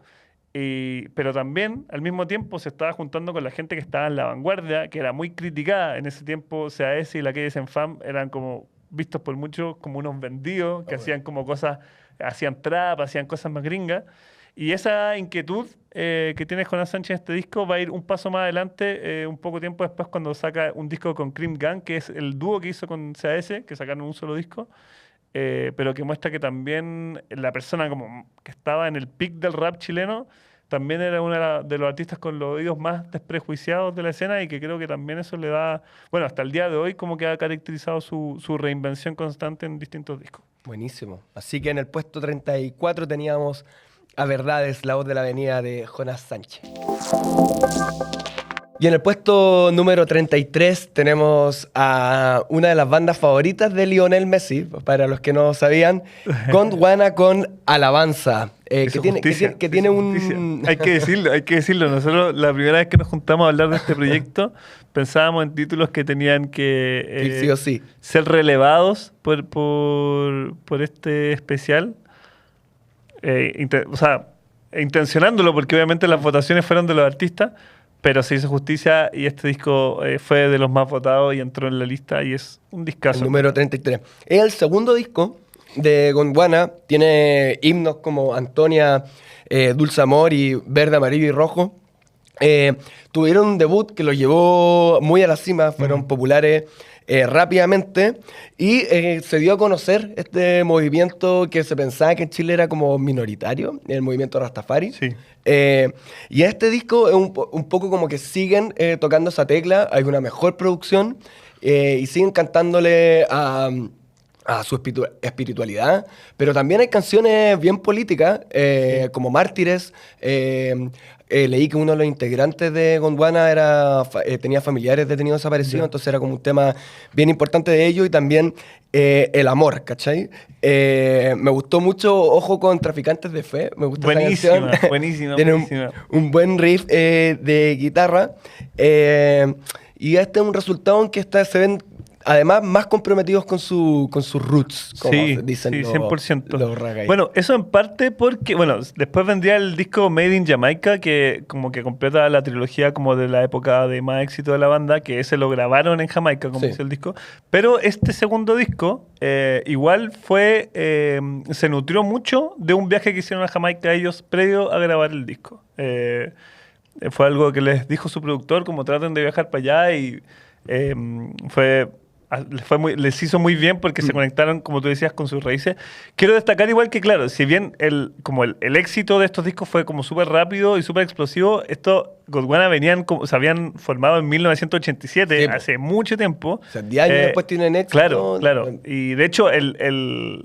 Pero también, al mismo tiempo, se estaba juntando con la gente que estaba en la vanguardia, que era muy criticada. En ese tiempo, CAS y la que es en FAM eran como vistos por muchos como unos vendidos, que hacían como cosas, hacían trap, hacían cosas más gringas. Y esa inquietud que tiene Jonas Sánchez en este disco va a ir un paso más adelante, un poco tiempo después, cuando saca un disco con Cream Gang, que es el dúo que hizo con CAS, que sacaron un solo disco, pero que muestra que también la persona como que estaba en el pic del rap chileno también era uno de los artistas con los oídos más desprejuiciados de la escena, y que creo que también eso le da, bueno, hasta el día de hoy como que ha caracterizado su reinvención constante en distintos discos. Buenísimo. Así que en el puesto 34 teníamos a Verdades, la voz de la avenida de Jonas Sánchez. Y en el puesto número 33 tenemos a una de las bandas favoritas de Lionel Messi, para los que no sabían, Gondwana con Alabanza. Que tiene un... Hay que decirlo. Nosotros la primera vez que nos juntamos a hablar de este proyecto pensábamos en títulos que tenían que sí o sí ser relevados por este especial. Intencionándolo, porque obviamente las votaciones fueron de los artistas, pero se hizo justicia y este disco fue de los más votados y entró en la lista, y es un discazo. El número 33. Es el segundo disco de Gondwana. Tiene himnos como Antonia, Dulce Amor y Verde, Amarillo y Rojo. Tuvieron un debut que los llevó muy a la cima, fueron populares rápidamente, y se dio a conocer este movimiento que se pensaba que en Chile era como minoritario, el movimiento Rastafari. Sí. Y este disco es un poco como que siguen tocando esa tecla, hay una mejor producción y siguen cantándole a su espiritualidad, pero también hay canciones bien políticas, como Mártires. Leí que uno de los integrantes de Gondwana tenía familiares detenidos desaparecidos, entonces era como un tema bien importante de ellos, y también el amor, ¿cachai? Me gustó mucho Ojo con Traficantes de Fe, me gusta esa canción. Buenísima. Tiene un buen riff de guitarra, y este es un resultado en que se ven además más comprometidos con sus roots, como dicen sí, 100%. los reggae. Bueno, eso en parte porque, bueno, después vendría el disco Made in Jamaica, que como que completa la trilogía como de la época de más éxito de la banda, que ese lo grabaron en Jamaica, como dice el disco. Pero este segundo disco igual se nutrió mucho de un viaje que hicieron a Jamaica ellos previo a grabar el disco. Fue algo que les dijo su productor, como traten de viajar para allá, y les hizo muy bien porque se conectaron, como tú decías, con sus raíces. Quiero destacar igual que, claro, si bien el éxito de estos discos fue como súper rápido y súper explosivo, Gondwana se habían formado en 1987, hace mucho tiempo. O sea, 10 años después tienen éxito. Claro. Y de hecho, el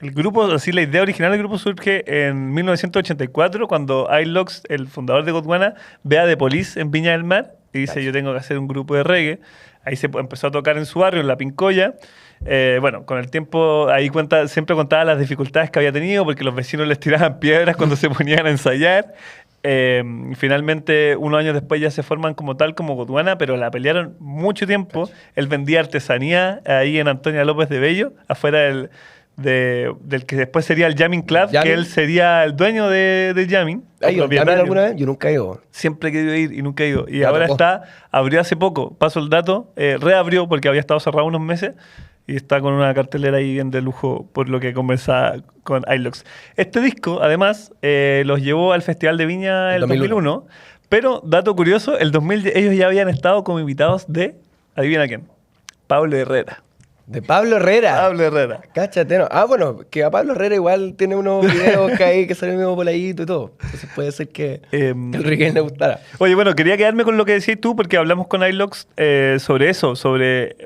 grupo, así la idea original del grupo surge en 1984, cuando Ilox, el fundador de Gondwana, ve a The Police en Viña del Mar y dice, yo tengo que hacer un grupo de reggae. Ahí se empezó a tocar en su barrio, en La Pincoya. Bueno, con el tiempo ahí siempre contaba las dificultades que había tenido porque los vecinos les tiraban piedras cuando se ponían a ensayar. Finalmente, unos años después ya se forman como Gondwana, pero la pelearon mucho tiempo. Él vendía artesanía ahí en Antonia López de Bello, afuera del que después sería el Jamming Club, que él sería el dueño de Jamming. ¿Jamming alguna vez? Yo nunca he ido. Siempre he querido ir y nunca he ido. Y ahora abrió hace poco, paso el dato, reabrió porque había estado cerrado unos meses y está con una cartelera ahí bien de lujo, por lo que conversaba con Ilox. Este disco, además, los llevó al Festival de Viña el 2001, pero, dato curioso, el 2000 ellos ya habían estado como invitados de, adivina quién, Pablo Herrera. De Pablo Herrera. Pablo Herrera. Cáchate, ¿no? Bueno, que a Pablo Herrera igual tiene unos videos que salen medio voladito y todo. Entonces puede ser que el reggae le gustara. Oye, bueno, quería quedarme con lo que decías tú, porque hablamos con Ilox sobre eso,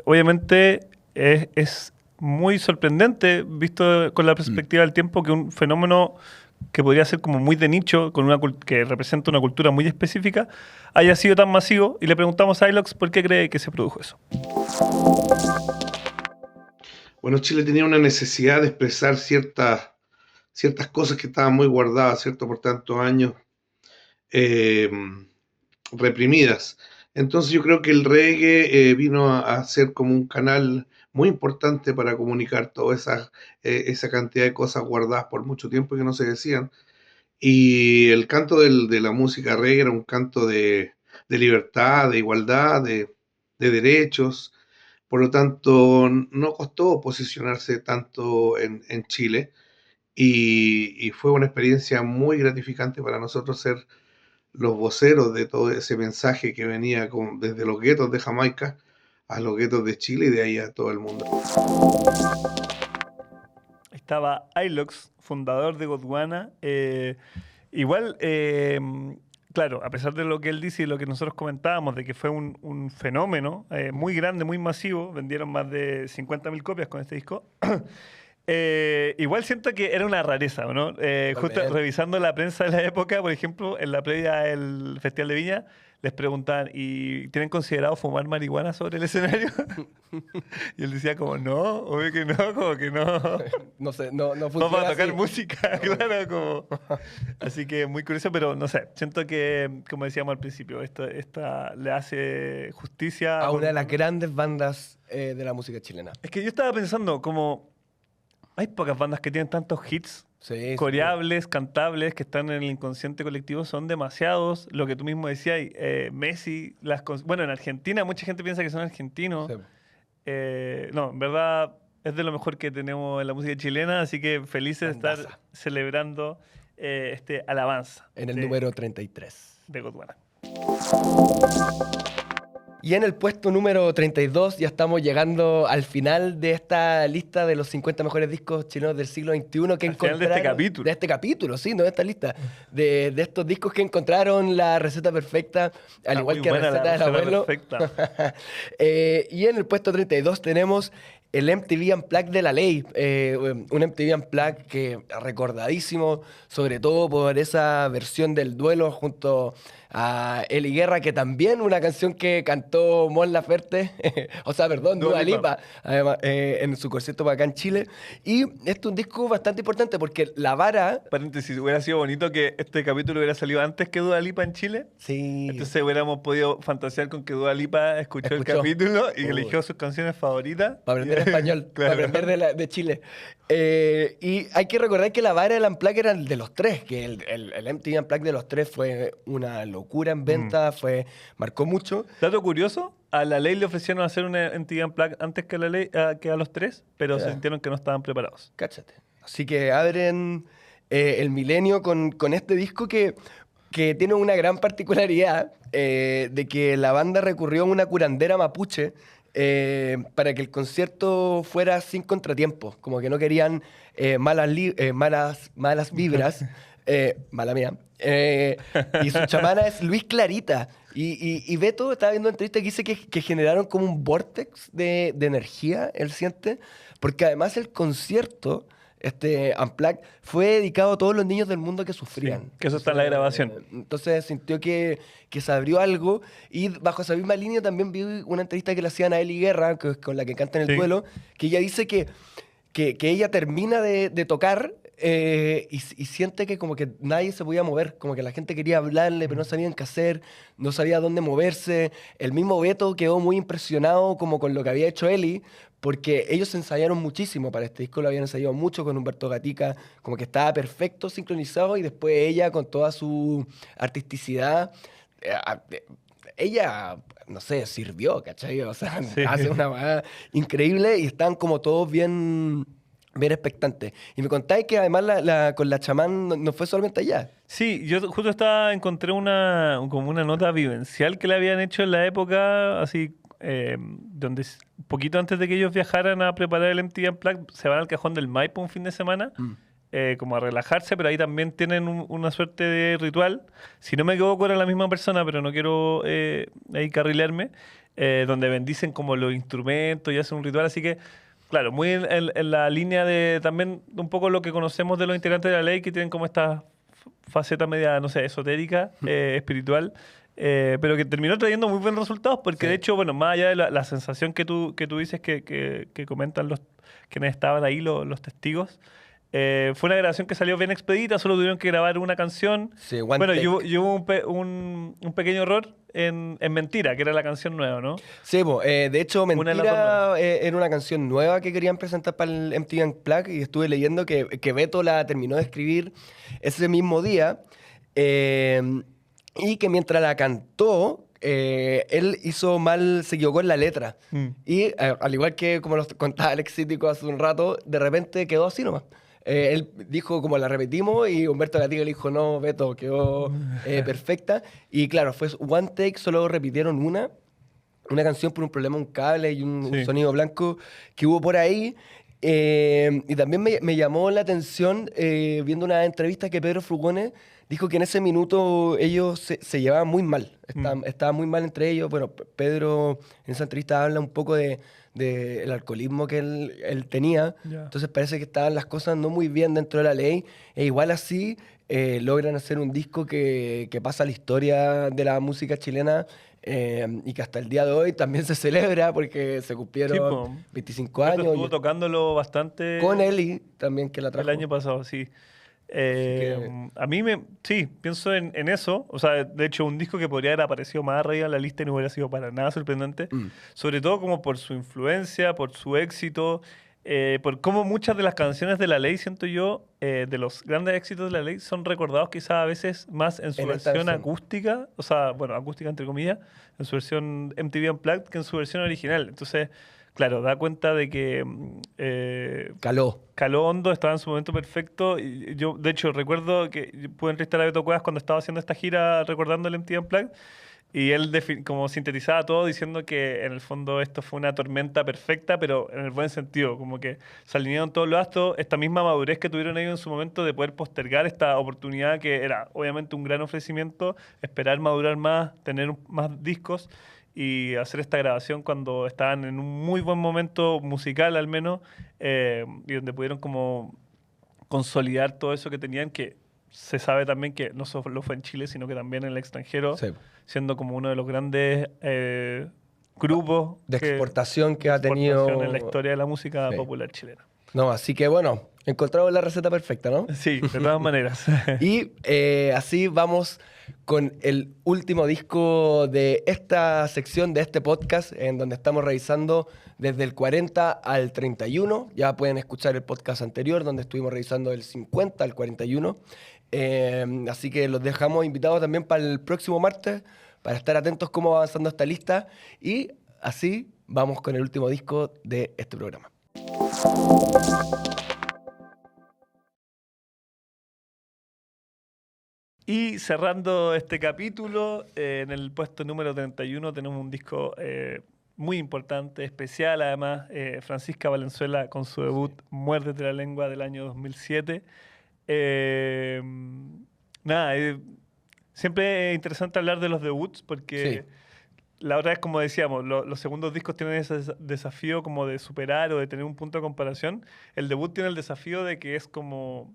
obviamente es muy sorprendente, visto con la perspectiva del tiempo, que un fenómeno que podría ser como muy de nicho, que representa una cultura muy específica, haya sido tan masivo, y le preguntamos a Ilox por qué cree que se produjo eso. Bueno, Chile tenía una necesidad de expresar ciertas cosas que estaban muy guardadas, ¿cierto? Por tantos años reprimidas. Entonces yo creo que el reggae vino a ser como un canal muy importante para comunicar toda esa cantidad de cosas guardadas por mucho tiempo y que no se decían. Y el canto de la música reggae era un canto de libertad, de igualdad, de derechos. Por lo tanto, no costó posicionarse tanto en Chile y fue una experiencia muy gratificante para nosotros ser los voceros de todo ese mensaje que venía desde los guetos de Jamaica a los guetos de Chile y de ahí a todo el mundo. Estaba Ilox, fundador de Gondwana. Igual... claro, a pesar de lo que él dice y lo que nosotros comentábamos, de que fue un fenómeno muy grande, muy masivo, vendieron más de 50.000 copias con este disco, igual siento que era una rareza, ¿no? Justo revisando la prensa de la época, por ejemplo, en la previa del Festival de Viña, les preguntaban, ¿y tienen considerado fumar marihuana sobre el escenario? Y él decía como, no, obvio que no, como que no. No sé, no funciona. Vamos a tocar así. música, claro, como. Así que muy curioso, pero no sé, siento que, como decíamos al principio, esta le hace justicia a una de las grandes bandas de la música chilena. Es que yo estaba pensando, como hay pocas bandas que tienen tantos hits coreables, cantables, que están en el inconsciente colectivo, son demasiados. Lo que tú mismo decías, Messi, bueno, en Argentina mucha gente piensa que son argentinos. Sí. No, en verdad es de lo mejor que tenemos en la música chilena, así que felices de estar celebrando alabanza. En el número 33. De Gondwana. Y en el puesto número 32 ya estamos llegando al final de esta lista de los 50 mejores discos chilenos del siglo XXI que encontraron... de este capítulo. De este capítulo, sí, no de esta lista. De estos discos que encontraron la receta perfecta, al igual que la receta del abuelo. Perfecta. Y en el puesto 32 tenemos el MTV Unplugged de La Ley, un MTV Unplugged que recordadísimo, sobre todo por esa versión del Duelo junto a Eli Guerra, que también una canción que cantó Mon Laferte, o sea, perdón, Dua Lipa, además, en su concierto acá en Chile. Y este es un disco bastante importante porque la vara... Paréntesis, hubiera sido bonito que este capítulo hubiera salido antes que Dua Lipa en Chile. Sí. Entonces hubiéramos podido fantasear con que Dua Lipa escuchó el capítulo y eligió sus canciones favoritas. Para aprender español, Claro. para aprender de Chile. Y hay que recordar que la vara del Unplugged era el de los tres, que el MTV Unplugged de los tres fue una locura en venta, marcó mucho. Dato curioso, a La Ley le ofrecieron hacer una MTV Unplugged antes que a La Ley, que a los tres, pero sintieron que no estaban preparados. Cáchate. Así que abren el milenio con este disco que tiene una gran particularidad de que la banda recurrió a una curandera mapuche para que el concierto fuera sin contratiempos, como que no querían malas vibras, mala mía. Y su chamana es Luis Clarita. Y Beto estaba viendo una entrevista que dice que generaron como un vortex de energía, él siente, porque además el concierto, Unplugged, fue dedicado a todos los niños del mundo que sufrían. Sí, que eso está en la grabación. Entonces sintió que se abrió algo, y bajo esa misma línea también vi una entrevista que le hacían a Eli Guerra, que es con la que canta en el duelo, que ella dice que ella termina de tocar y siente que como que nadie se podía mover, como que la gente quería hablarle, pero no sabían qué hacer, no sabía dónde moverse. El mismo Beto quedó muy impresionado como con lo que había hecho Eli, porque ellos ensayaron muchísimo para este disco, lo habían ensayado mucho con Humberto Gatica, como que estaba perfecto, sincronizado, y después ella con toda su artisticidad, ella, no sé, sirvió, ¿cachai? O sea, hace una vaina increíble y están como todos bien expectantes. Y me contáis que además con la chamán no fue solamente allá. Sí, yo justo encontré como una nota vivencial que le habían hecho en la época, así, donde poquito antes de que ellos viajaran a preparar el MTV Unplugged, se van al Cajón del Maipo un fin de semana, como a relajarse, pero ahí también tienen una suerte de ritual. Si no me equivoco, era la misma persona, pero no quiero ahí carrilearme, donde bendicen como los instrumentos y hacen un ritual, así que claro, muy en la línea de también un poco lo que conocemos de los integrantes de La Ley, que tienen como esta faceta media, no sé, esotérica, espiritual, pero que terminó trayendo muy buenos resultados, porque de hecho, bueno, más allá de la sensación que tú dices que comentan quienes estaban ahí, los testigos, fue una grabación que salió bien expedita, solo tuvieron que grabar una canción. Sí, bueno, y hubo un pequeño error en Mentira, que era la canción nueva, ¿no? Sí, de hecho, Mentira era una canción nueva que querían presentar para el MTV Unplugged, y estuve leyendo que Beto la terminó de escribir ese mismo día, y que mientras la cantó, él se equivocó en la letra. Y al igual que como lo contaba Alex Cítico hace un rato, de repente quedó así nomás. Él dijo como la repetimos y Humberto Gatica le dijo no, Beto, quedó perfecta. Y claro, fue one take, solo repitieron una canción por un problema, un cable y un sonido blanco que hubo por ahí. Y también me llamó la atención viendo una entrevista que Pedro Frugone dijo que en ese minuto ellos se llevaban muy mal. Estaban muy mal entre ellos. Bueno, Pedro en esa entrevista habla un poco del alcoholismo que él tenía. Entonces parece que estaban las cosas no muy bien dentro de La Ley. E igual así logran hacer un disco que pasa a la historia de la música chilena, y que hasta el día de hoy también se celebra porque se cumplieron 25 años. Estuvo tocándolo bastante. Con Eli también, que la trajo. El año pasado, sí. A mí pienso en eso. O sea, de hecho, un disco que podría haber aparecido más arriba en la lista y no hubiera sido para nada sorprendente. Sobre todo como por su influencia, por su éxito, por cómo muchas de las canciones de La Ley, siento yo, de los grandes éxitos de La Ley, son recordados quizás a veces más en su versión acústica, o sea, bueno, acústica entre comillas, en su versión MTV Unplugged que en su versión original. Entonces, claro, da cuenta de que caló hondo, estaba en su momento perfecto. Y yo, de hecho, recuerdo que pude entrevistar a Beto Cuevas cuando estaba haciendo esta gira recordando el MTV Unplugged, y él como sintetizaba todo diciendo que en el fondo esto fue una tormenta perfecta, pero en el buen sentido, como que se alinearon todos los astros, esta misma madurez que tuvieron ellos en su momento de poder postergar esta oportunidad que era obviamente un gran ofrecimiento, esperar madurar más, tener más discos. y hacer esta grabación cuando estaban en un muy buen momento musical al menos, y donde pudieron como consolidar todo eso que tenían, que se sabe también que no solo fue en Chile, sino que también en el extranjero, Sí. siendo como uno de los grandes grupos De exportación que ha tenido en la historia de la música Sí. popular chilena. No, así que bueno, encontramos la receta perfecta, ¿no? Sí, de todas maneras. Y así vamos con el último disco de esta sección, de este podcast, en donde estamos revisando desde el 40 al 31. Ya pueden escuchar el podcast anterior, donde estuvimos revisando del 50 al 41. Así que los dejamos invitados también para el próximo martes, para estar atentos cómo va avanzando esta lista. Y así vamos con el último disco de este programa. Y cerrando este capítulo, en el puesto número 31 tenemos un disco muy importante, especial además, Francisca Valenzuela con su debut Muérdete la lengua del año 2007. Siempre es interesante hablar de los debuts porque la otra vez, como decíamos, los segundos discos tienen ese desafío como de superar o de tener un punto de comparación. El debut tiene el desafío de que es como...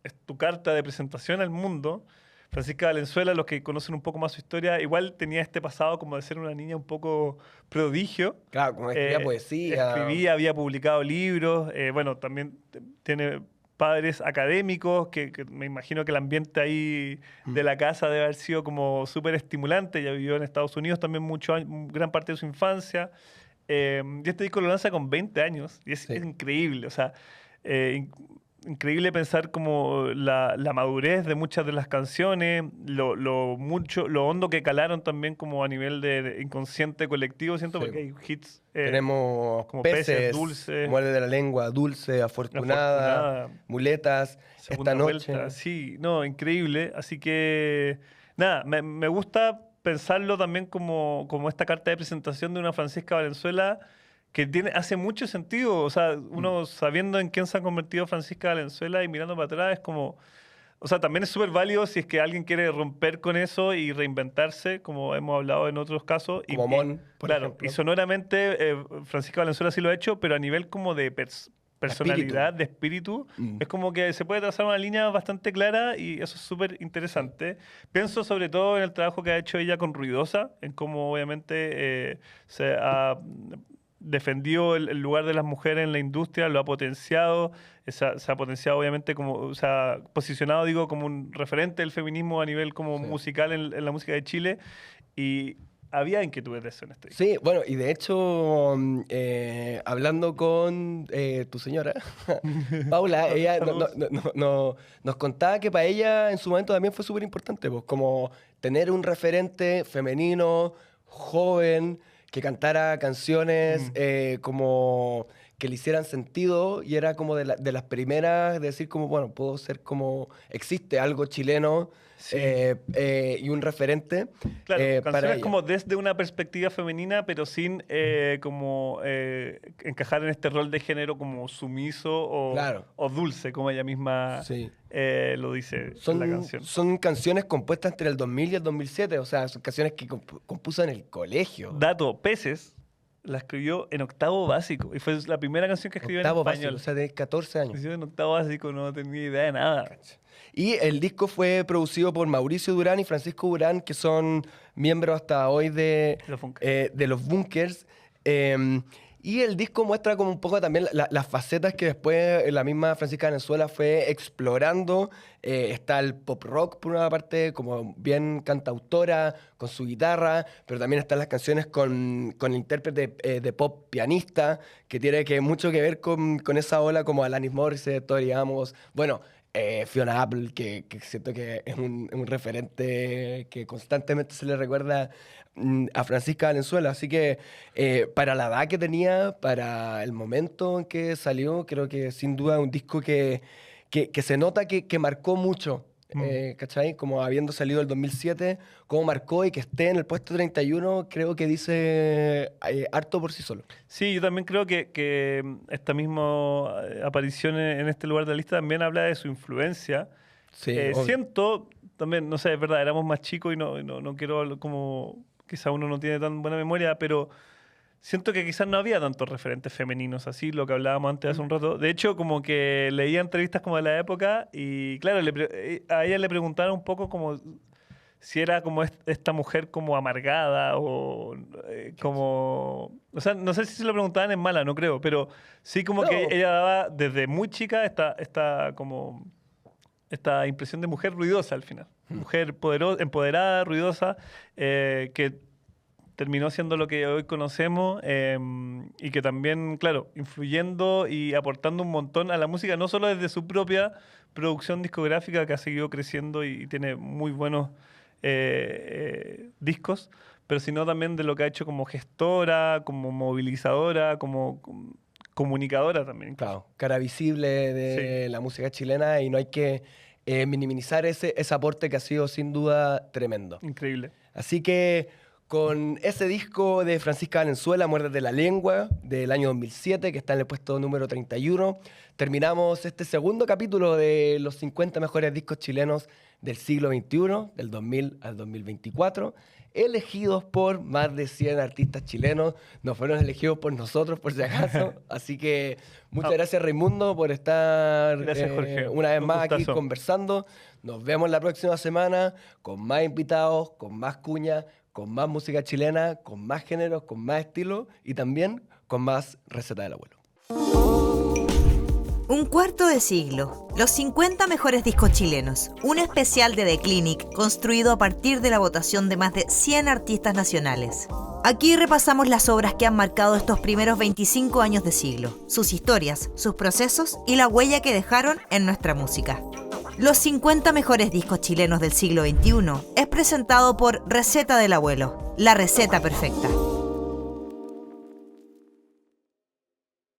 es tu carta de presentación al mundo. Francisca Valenzuela, los que conocen un poco más su historia, igual tenía este pasado como de ser una niña un poco prodigio. Claro, como escribía poesía. Escribía, había publicado libros. Bueno, también tiene padres académicos, que me imagino que el ambiente ahí de la casa debe haber sido como súper estimulante. Ella vivió en Estados Unidos también gran parte de su infancia. Y este disco lo lanza con 20 años y es increíble. O sea, increíble pensar como la madurez de muchas de las canciones, lo hondo que calaron también como a nivel de inconsciente colectivo, siento, porque hay hits tenemos como Peces, Dulce, Muerde de la lengua, Dulce, Afortunada, Muletas, Segunda Esta noche. Vuelta. Sí, no, increíble. Así que, nada, me gusta pensarlo también como esta carta de presentación de una Francisca Valenzuela que hace mucho sentido. O sea, uno sabiendo en quién se ha convertido Francisca Valenzuela y mirando para atrás es como... O sea, también es súper válido si es que alguien quiere romper con eso y reinventarse, como hemos hablado en otros casos. Como Mon, por ejemplo. Y sonoramente Francisca Valenzuela sí lo ha hecho, pero a nivel como de personalidad, de espíritu, es como que se puede trazar una línea bastante clara y eso es súper interesante. Pienso sobre todo en el trabajo que ha hecho ella con Ruidosa, en cómo obviamente se ha defendido el lugar de las mujeres en la industria, lo ha potenciado, se ha potenciado obviamente como, se ha posicionado, digo, como un referente del feminismo a nivel como musical en la música de Chile, y había inquietudes de eso en este disco. Sí, bueno, y de hecho, hablando con tu señora, Paula, ella nos contaba que para ella en su momento también fue súper importante, pues, como tener un referente femenino, joven, que cantara canciones como que le hicieran sentido, y era como de las primeras de decir como, bueno, puedo ser como, existe algo chileno y un referente. Claro, para canciones ella. como desde una perspectiva femenina, pero sin como encajar en este rol de género como sumiso o dulce, como ella misma lo dice en la canción. Son canciones compuestas entre el 2000 y el 2007, o sea, son canciones que compuso en el colegio. Dato, Peces la escribió en octavo básico y fue la primera canción que escribió Octavo en español. básico, o sea, de 14 años. Escribió en octavo básico, no tenía idea de nada. Y el disco fue producido por Mauricio Durán y Francisco Durán, que son miembros hasta hoy de los Bunkers. Y el disco muestra como un poco también las facetas que después la misma Francisca Valenzuela fue explorando. Está el pop rock por una parte, como bien cantautora, con su guitarra, pero también están las canciones con el intérprete de pop pianista, que tiene mucho que ver con esa ola como Alanis Morissette, Tori Amos, bueno, Fiona Apple, que siento que es un referente que constantemente se le recuerda a Francisca Valenzuela. Así que para la edad que tenía, para el momento en que salió, creo que sin duda es un disco que se nota que marcó mucho. ¿Cachai? Como habiendo salido el 2007, cómo marcó, y que esté en el puesto 31, creo que dice harto por sí solo. Sí, yo también creo que esta misma aparición en este lugar de la lista también habla de su influencia. Sí, siento, también, no sé, es verdad, éramos más chicos y no quiero como quizá uno no tiene tan buena memoria, pero siento que quizás no había tantos referentes femeninos, así lo que hablábamos antes hace un rato. De hecho, como que leía entrevistas como de la época y claro, a ella le preguntaron un poco como si era como esta mujer como amargada o como... O sea, no sé si se lo preguntaban en mala, no creo, pero sí como que ella daba desde muy chica esta impresión de mujer ruidosa al final. Mujer empoderada, ruidosa, que terminó siendo lo que hoy conocemos y que también, claro, influyendo y aportando un montón a la música, no solo desde su propia producción discográfica, que ha seguido creciendo y tiene muy buenos discos, pero sino también de lo que ha hecho como gestora, como movilizadora, como comunicadora también. Claro, cara visible de la música chilena, y no hay que minimizar ese aporte que ha sido sin duda tremendo. Increíble. Así que con ese disco de Francisca Valenzuela, Muérdete la Lengua, del año 2007, que está en el puesto número 31, terminamos este segundo capítulo de los 50 mejores discos chilenos del siglo XXI, del 2000 al 2024, elegidos por más de 100 artistas chilenos. No fueron elegidos por nosotros, por si acaso. Así que muchas gracias, Raimundo, por estar Jorge. una vez Un más gustazo. aquí conversando. Nos vemos la próxima semana con más invitados, con más cuñas, con más música chilena, con más géneros, con más estilos y también con más receta del abuelo. Un cuarto de siglo. Los 50 mejores discos chilenos. Un especial de The Clinic construido a partir de la votación de más de 100 artistas nacionales. Aquí repasamos las obras que han marcado estos primeros 25 años de siglo, sus historias, sus procesos y la huella que dejaron en nuestra música. Los 50 mejores discos chilenos del siglo XXI es presentado por Receta del Abuelo, la receta perfecta.